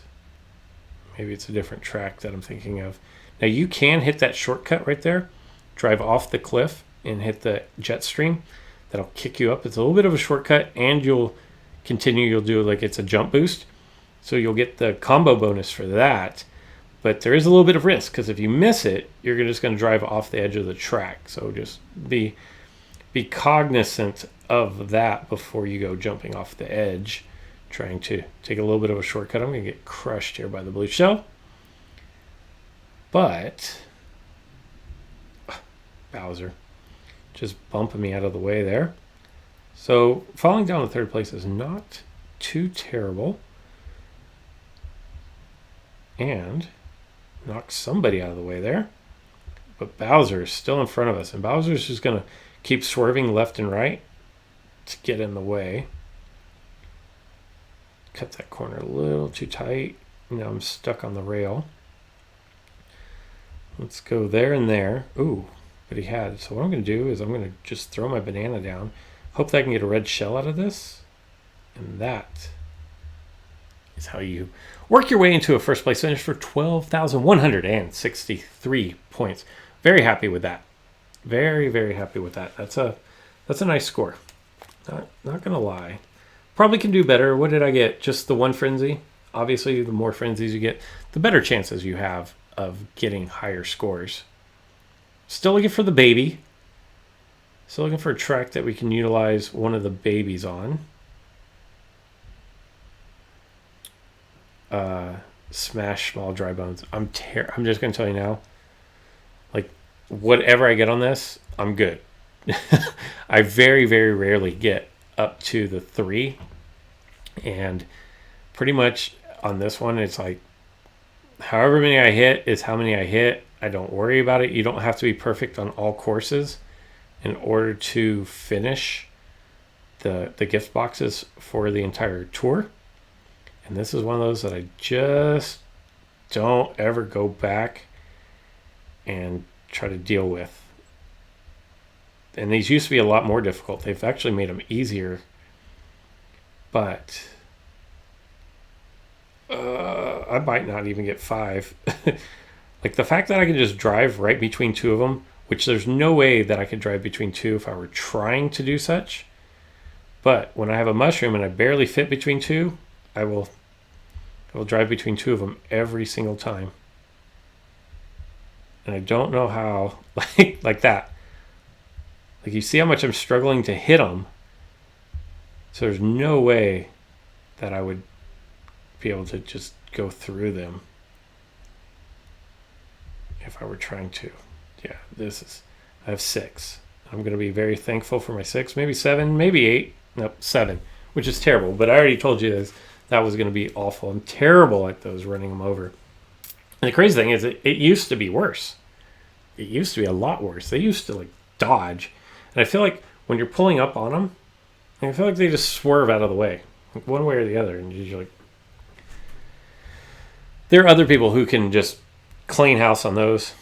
Maybe it's a different track that I'm thinking of. Now you can hit that shortcut right there, drive off the cliff and hit the jet stream. That'll kick you up. It's a little bit of a shortcut, and you'll do like it's a jump boost. So you'll get the combo bonus for that. But there is a little bit of risk, because if you miss it, you're just going to drive off the edge of the track. So just be cognizant of that before you go jumping off the edge, trying to take a little bit of a shortcut. I'm going to get crushed here by the blue shell. But Bowser just bumping me out of the way there. So falling down to third place is not too terrible. And knock somebody out of the way there. But Bowser is still in front of us. And Bowser's just going to keep swerving left and right to get in the way. Cut that corner a little too tight. Now I'm stuck on the rail. Let's go there and there. Ooh, but he had. So what I'm going to do is I'm going to just throw my banana down. Hope that I can get a red shell out of this. And that is how you work your way into a first place finish for 12,163 points. Very happy with that. Very, very happy with that. That's a nice score. Not gonna lie. Probably can do better. What did I get? Just the one frenzy? Obviously, the more frenzies you get, the better chances you have of getting higher scores. Still looking for the baby. Still looking for a track that we can utilize one of the babies on. Smash small dry bones. I'm just gonna tell you now, like, whatever I get on this, I'm good. I very, very rarely get up to the 3, and pretty much on this one, it's like however many I hit is how many I hit. I don't worry about it. You don't have to be perfect on all courses in order to finish the gift boxes for the entire tour. And this is one of those that I just don't ever go back and try to deal with. And these used to be a lot more difficult. They've actually made them easier. But I might not even get 5. Like the fact that I can just drive right between 2 of them, which there's no way that I could drive between 2 if I were trying to do such. But when I have a mushroom and I barely fit between 2, I will drive between 2 of them every single time. And I don't know how, like that. Like, you see how much I'm struggling to hit them. So there's no way that I would be able to just go through them if I were trying to. Yeah, I have 6. I'm going to be very thankful for my 6, maybe 7, maybe 8. Nope, 7, which is terrible. But I already told you that was going to be awful. I'm terrible at those, running them over. And the crazy thing is, it used to be worse. It used to be a lot worse. They used to, like, dodge. And I feel like when you're pulling up on them, And I feel like they just swerve out of the way, like one way or the other. And you're like, there are other people who can just clean house on those.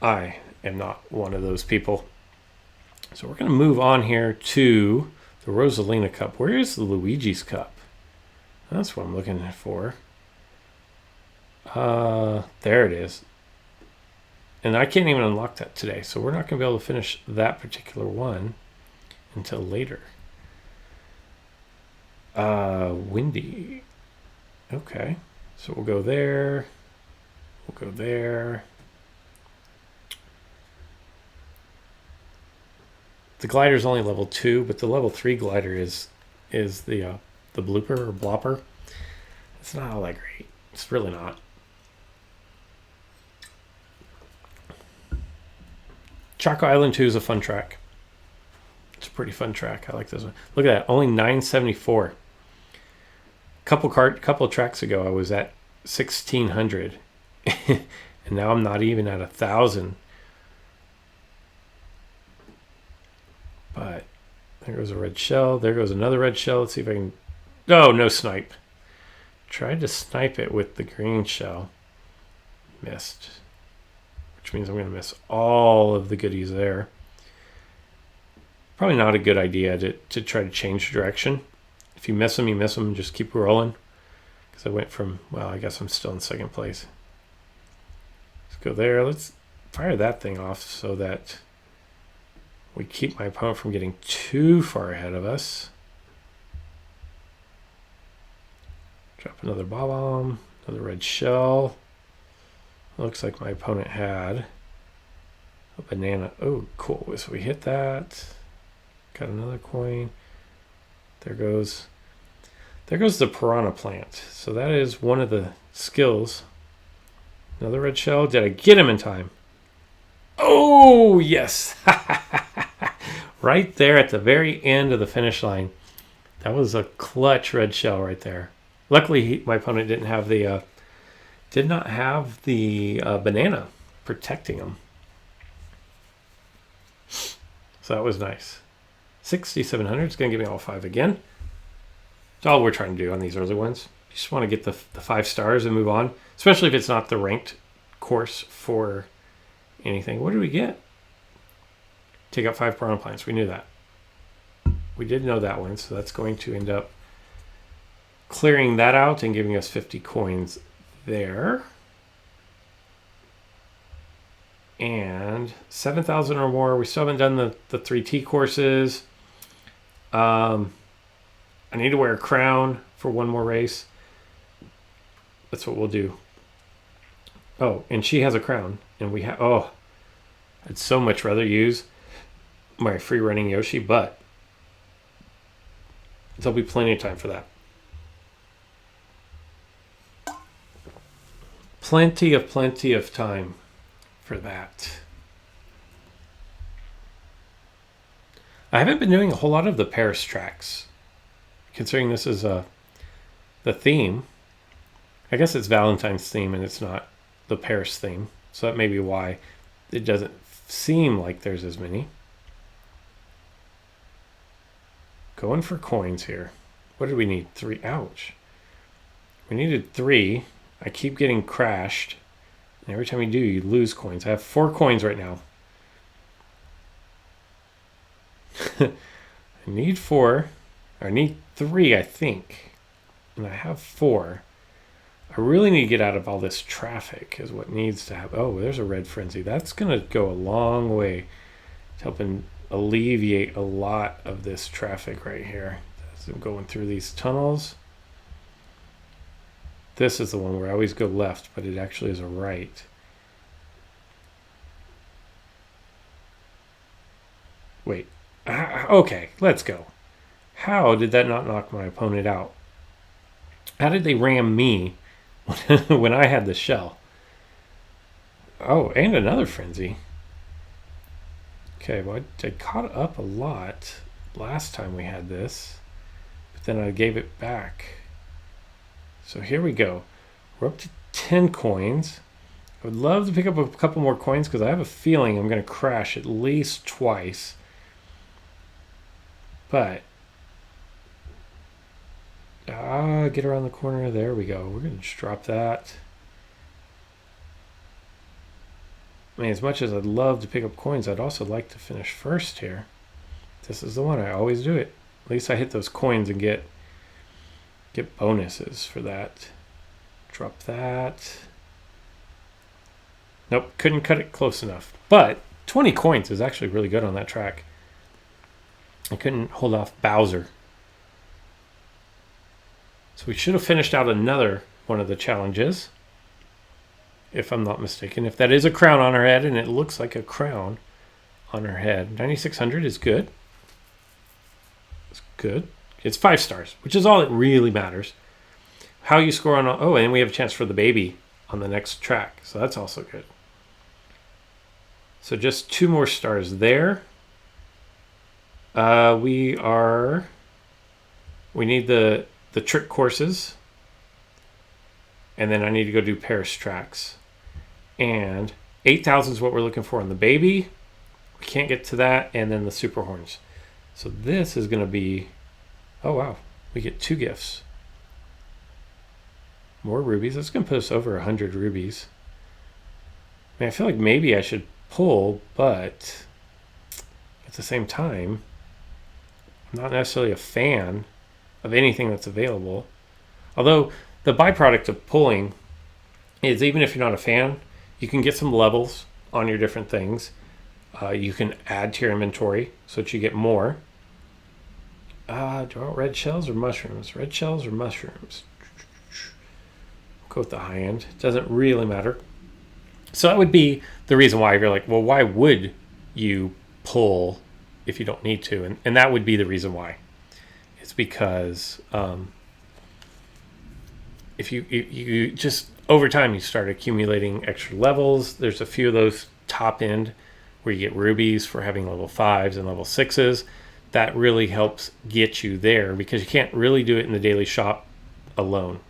I am not one of those people. So we're going to move on here to the Rosalina Cup. Where is the Luigi's Cup? That's what I'm looking for. There it is. And I can't even unlock that today, so we're not going to be able to finish that particular one until later. Windy. Okay. So we'll go there. We'll go there. The glider's only level 2, but the level 3 glider is the blooper or blopper. It's not all that great. It's really not. Chaco Island 2 is a fun track. It's a pretty fun track. I like this one. Look at that. Only 974. Couple tracks ago, I was at 1,600. And now I'm not even at 1,000. But there goes a red shell. There goes another red shell. Let's see if I can... Oh, no snipe. Tried to snipe it with the green shell. Missed. Which means I'm going to miss all of the goodies there. Probably not a good idea to try to change direction. If you miss them, you miss them. Just keep rolling. Because I went from... Well, I guess I'm still in second place. Let's go there. Let's fire that thing off so that we keep my opponent from getting too far ahead of us. Drop another bomb, another red shell. Looks like my opponent had a banana. Oh, cool. So we hit that. Got another coin. There goes the piranha plant. So that is one of the skills. Another red shell. Did I get him in time? Oh, yes. Right there at the very end of the finish line. That was a clutch red shell right there. Luckily, my opponent did not have the banana protecting him. So that was nice. 6,700 is going to give me all 5 again. That's all we're trying to do on these early ones. You just want to get the 5 stars and move on, especially if it's not the ranked course for anything. What did we get? Take out 5 piranha plants. We knew that. We did know that one, so that's going to end up clearing that out and giving us 50 coins there. And 7,000 or more. We still haven't done the 3T courses. I need to wear a crown for one more race. That's what we'll do. Oh, and she has a crown. And we have... Oh, I'd so much rather use my free running Yoshi, but there'll be plenty of time for that. Plenty of time for that. I haven't been doing a whole lot of the Paris tracks, considering this is the theme. I guess it's Valentine's theme and it's not the Paris theme, so that may be why it doesn't seem like there's as many. Going for coins here. What did we need? 3. Ouch. We needed 3. I keep getting crashed. And every time you do, you lose coins. I have 4 coins right now. I need 4. I need 3, I think. And I have 4. I really need to get out of all this traffic is what needs to happen. Oh, there's a red frenzy. That's going to go a long way to helping alleviate a lot of this traffic right here. As I'm going through these tunnels. This is the one where I always go left, but it actually is a right. Wait. Okay, let's go. How did that not knock my opponent out? How did they ram me when I had the shell? Oh, and another frenzy. Okay, well, I caught up a lot last time we had this, but then I gave it back. So here we go. We're up to 10 coins. I would love to pick up a couple more coins because I have a feeling I'm going to crash at least twice. But Get around the corner. There we go. We're going to just drop that. I mean, as much as I'd love to pick up coins, I'd also like to finish first here. This is the one. I always do it. At least I hit those coins and get bonuses for that. Drop that. Nope, couldn't cut it close enough. But 20 coins is actually really good on that track. I couldn't hold off Bowser. So we should have finished out another one of the challenges, if I'm not mistaken. If that is a crown on her head, and it looks like a crown on her head. 9,600 is good. It's good. It's 5 stars, which is all that really matters. How you score on... Oh, and we have a chance for the baby on the next track. So that's also good. So just 2 more stars there. We need the trick courses. And then I need to go do Paris tracks. And 8,000 is what we're looking for on the baby. We can't get to that. And then the super horns. So this is going to be... Oh, wow. We get 2 gifts. More rubies. That's going to put us over 100 rubies. I mean, I feel like maybe I should pull, but at the same time, I'm not necessarily a fan of anything that's available. Although the byproduct of pulling is, even if you're not a fan, you can get some levels on your different things. You can add to your inventory so that you get more. Do I want red shells or mushrooms? Red shells or mushrooms? Go with the high end. It doesn't really matter. So that would be the reason why you're like, well, why would you pull if you don't need to? And that would be the reason why. It's because if you just over time you start accumulating extra levels. There's a few of those top end where you get rubies for having level 5s and level 6s. That really helps get you there because you can't really do it in the daily shop alone.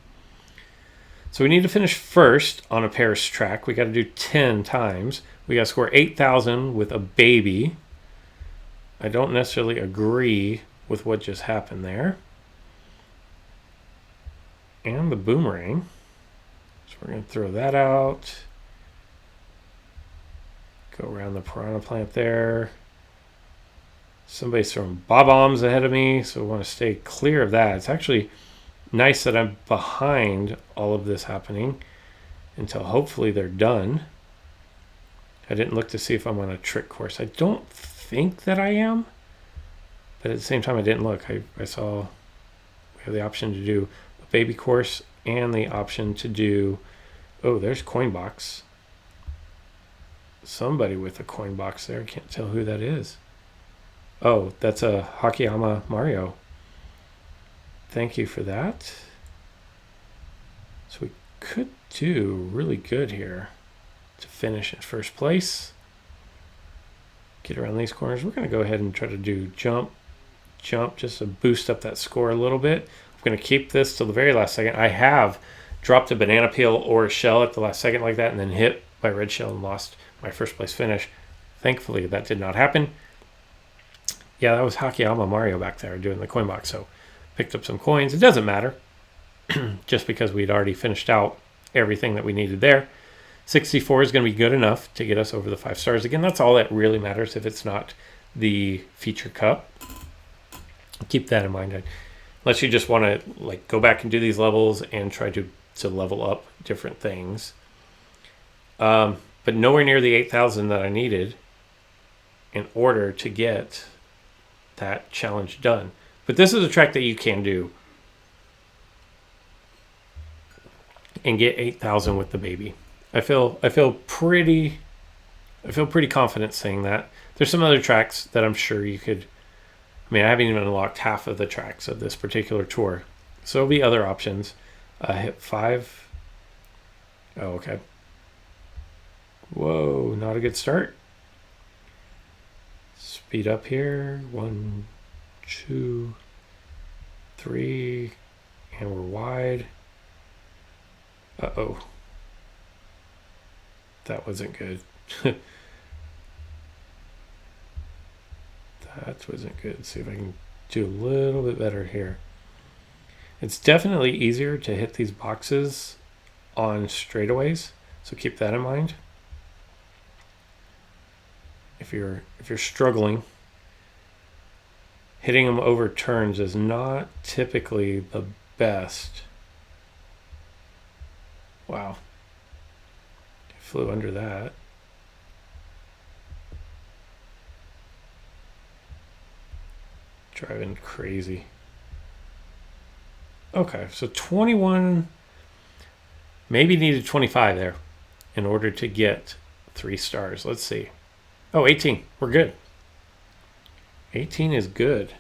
So we need to finish first on a Paris track. We got to do 10 times. We got to score 8,000 with a baby. I don't necessarily agree with what just happened there. And the boomerang. So we're going to throw that out. Go around the piranha plant there. Somebody's throwing bob-ombs ahead of me, so we want to stay clear of that. It's actually nice that I'm behind all of this happening until hopefully they're done. I didn't look to see if I'm on a trick course. I don't think that I am, but at the same time I didn't look. I saw we have the option to do a baby course and the option to do... Oh, there's coin box. Somebody with a coin box there. I can't tell who that is. Oh, that's a Hakiyama Mario. Thank you for that. So we could do really good here to finish in first place. Get around these corners. We're going to go ahead and try to do jump, just to boost up that score a little bit. I'm going to keep this till the very last second. I have dropped a banana peel or a shell at the last second like that and then hit my red shell and lost my first place finish. Thankfully, that did not happen. Yeah, that was Hakiyama Mario back there doing the coin box. So picked up some coins. It doesn't matter just because we'd already finished out everything that we needed there. 64 is going to be good enough to get us over the 5 stars. Again, that's all that really matters if it's not the feature cup. Keep that in mind. Unless you just want to like go back and do these levels and try to level up different things. But nowhere near the 8,000 that I needed in order to get that challenge done. But this is a track that you can do and get 8,000 with the baby. I feel pretty confident saying that. There's some other tracks that I'm sure you could... I mean, I haven't even unlocked half of the tracks of this particular tour. So there'll be other options. Hit 5. Oh, okay. Whoa, not a good start. Speed up here. 1, 2, 3. And we're wide. Uh-oh. That wasn't good. That wasn't good. Let's see if I can do a little bit better here. It's definitely easier to hit these boxes on straightaways, so keep that in mind. If you're struggling, hitting them over turns is not typically the best. Wow. I flew under that. Driving crazy. Okay, so 21, maybe needed 25 there in order to get 3 stars. Let's see. Oh, 18. We're good. 18 is good.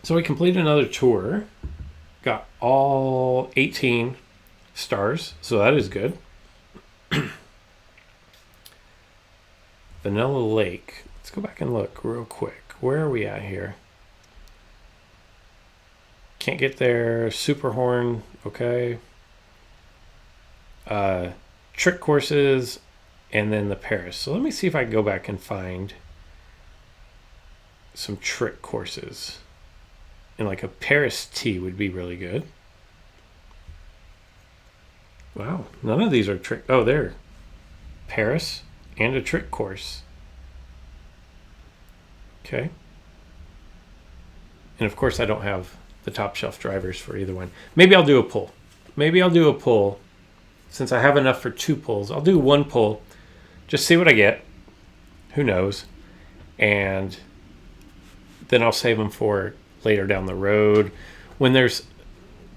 So we completed another tour. Got all 18 stars, so that is good. Vanilla Lake. Let's go back and look real quick. Where are we at here? Can't get there. Super Horn. Okay. Trick courses. And then the Paris. So let me see if I can go back and find some trick courses. And like a Paris T would be really good. Wow. None of these are trick. Oh, there. Paris. And a trick course. Okay. And of course I don't have the top shelf drivers for either one. Maybe I'll do a pull. Since I have enough for 2 pulls. I'll do 1 pull. Just see what I get. Who knows? And then I'll save them for later down the road. When there's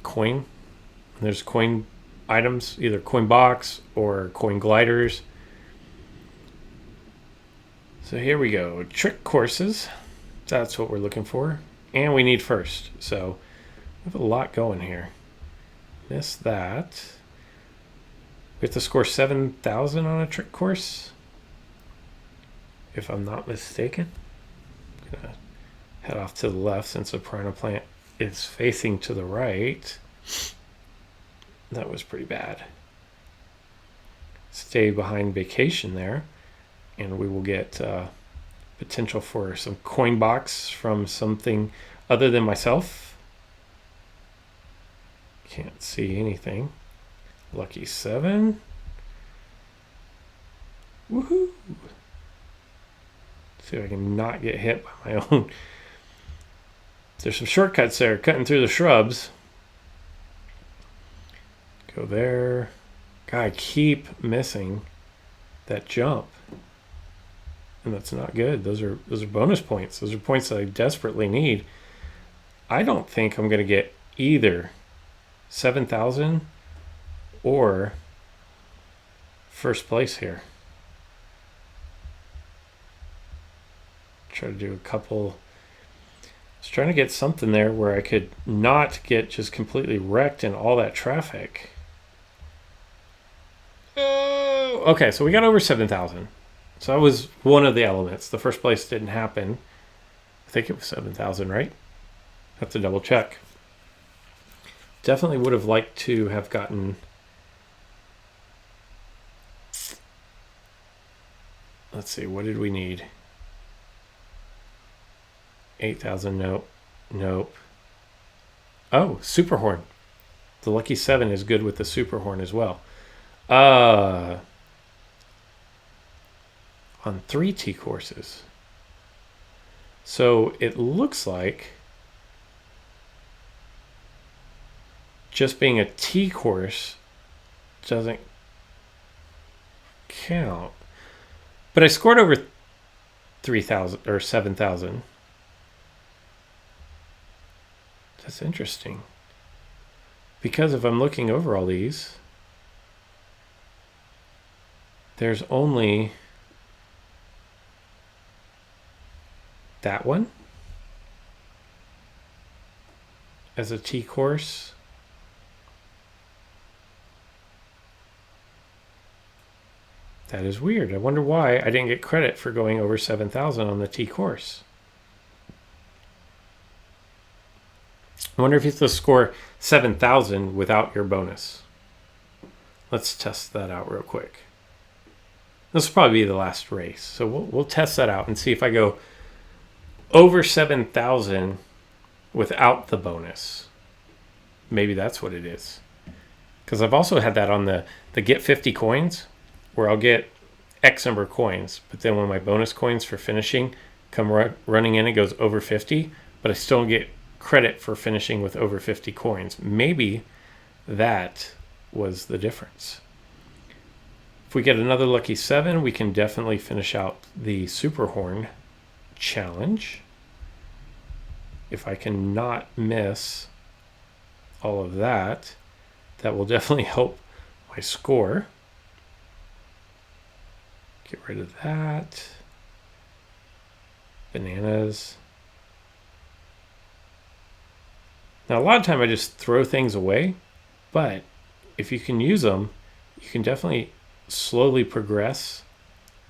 coin items, either coin box or coin gliders. So here we go. Trick courses. That's what we're looking for. And we need first. So we have a lot going here. Miss that. We have to score 7,000 on a trick course, if I'm not mistaken. I'm going to head off to the left since the piranha plant is facing to the right. That was pretty bad. Stay behind vacation there. And we will get potential for some coin box from something other than myself. Can't see anything. Lucky 7. Woohoo! See if I can not get hit by my own. There's some shortcuts there, cutting through the shrubs. Go there. God, I keep missing that jump. And that's not good. Those are bonus points. Those are points that I desperately need. I don't think I'm going to get either 7,000 or first place here. Try to do a couple. I was trying to get something there where I could not get just completely wrecked in all that traffic. Oh, okay, so we got over 7,000. So that was one of the elements. The first place didn't happen. I think it was 7,000, right? Have to double check. Definitely would have liked to have gotten. Let's see, what did we need? 8,000, nope. Oh, Super Horn. The Lucky 7 is good with the Super Horn as well. On 3 T courses. So it looks like just being a T course doesn't count. But I scored over 3,000 or 7,000. That's interesting. Because if I'm looking over all these, there's only that one as a T course. That is weird. I wonder why I didn't get credit for going over 7,000 on the T course. I wonder if you have to score 7,000 without your bonus. Let's test that out real quick. This will probably be the last race. So we'll test that out and see if I go over 7,000 without the bonus. Maybe that's what it is. Because I've also had that on the get 50 coins, where I'll get X number of coins, but then when my bonus coins for finishing come running in, it goes over 50, but I still don't get credit for finishing with over 50 coins. Maybe that was the difference. If we get another lucky 7, we can definitely finish out the Super Horn challenge. If I can not miss all of that, that will definitely help my score. Get rid of that. Bananas. Now, a lot of time I just throw things away, but if you can use them, you can definitely slowly progress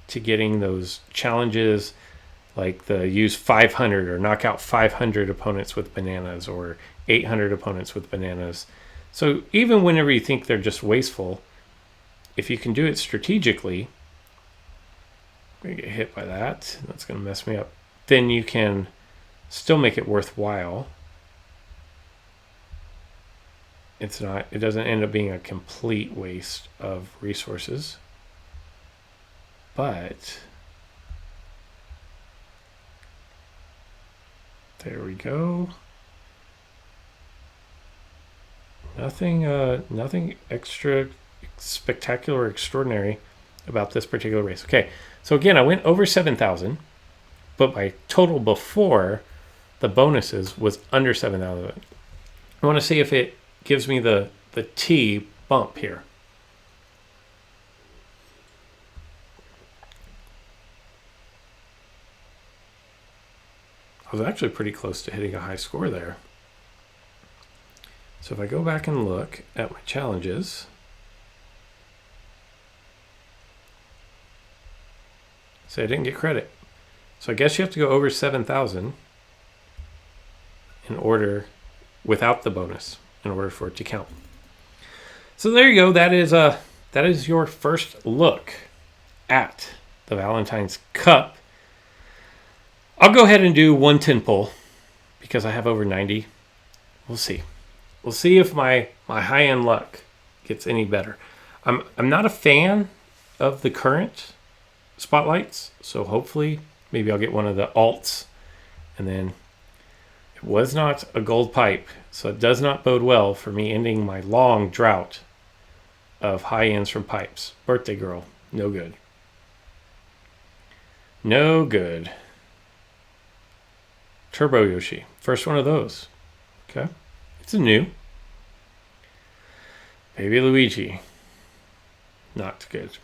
to getting those challenges, like the use 500 or knock out 500 opponents with bananas, or 800 opponents with bananas. So even whenever you think they're just wasteful, if you can do it strategically, I'm going to get hit by that. That's going to mess me up. Then you can still make it worthwhile. It doesn't end up being a complete waste of resources. But there we go. Nothing extra spectacular or extraordinary about this particular race. Okay, so again, I went over 7,000, but my total before the bonuses was under 7,000. I want to see if it gives me the T bump here. I was actually pretty close to hitting a high score there. So if I go back and look at my challenges, say I didn't get credit. So I guess you have to go over 7,000 in order, without the bonus, in order for it to count. So there you go. That is your first look at the Valentine's Cup. I'll go ahead and do 110 pull because I have over 90. We'll see. We'll see if my high-end luck gets any better. I'm not a fan of the current spotlights, so hopefully maybe I'll get one of the alts. And then it was not a gold pipe, so it does not bode well for me ending my long drought of high ends from pipes. Birthday girl, no good. No good. Turbo Yoshi, first one of those. Okay, it's a new. Baby Luigi, not good.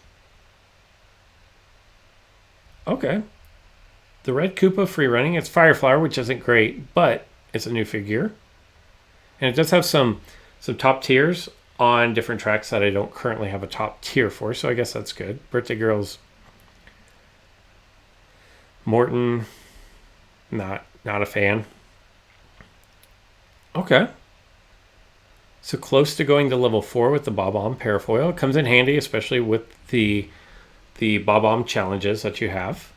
Okay, the red Koopa free running. It's Fire Flower, which isn't great, but it's a new figure, and it does have some top tiers on different tracks that I don't currently have a top tier for. So I guess that's good. Birthday girls, Morton, not a fan. Okay. So close to going to level 4 with the Bob-omb parafoil. It comes in handy, especially with the Bob-omb challenges that you have.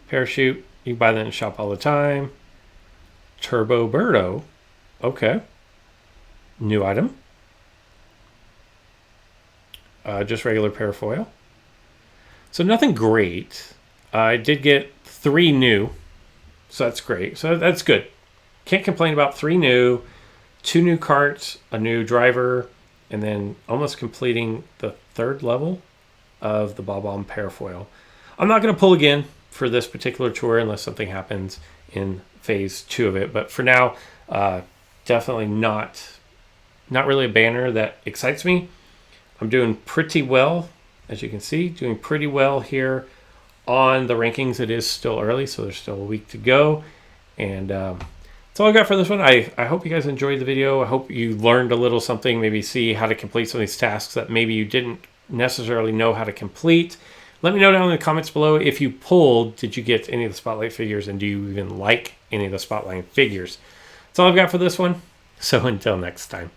Parachute, you can buy that in the shop all the time. Turbo Birdo. Okay. New item. Just regular parafoil. So nothing great. I did get 3 new. So that's great. So that's good. Can't complain about 3 new, 2 new karts, a new driver, and then almost completing the 3rd level of the Bob-omb parafoil. I'm not going to pull again for this particular tour unless something happens in phase 2 of it. But for now, definitely not really a banner that excites me. I'm doing pretty well, as you can see, doing pretty well here on the rankings. It is still early, so there's still a week to go. And that's all I got for this one. I hope you guys enjoyed the video. I hope you learned a little something, maybe see how to complete some of these tasks that maybe you didn't necessarily know how to complete. Let me know down in the comments below if you pulled, did you get any of the Spotlight figures, and do you even like any of the Spotlight figures? That's all I've got for this one. So until next time.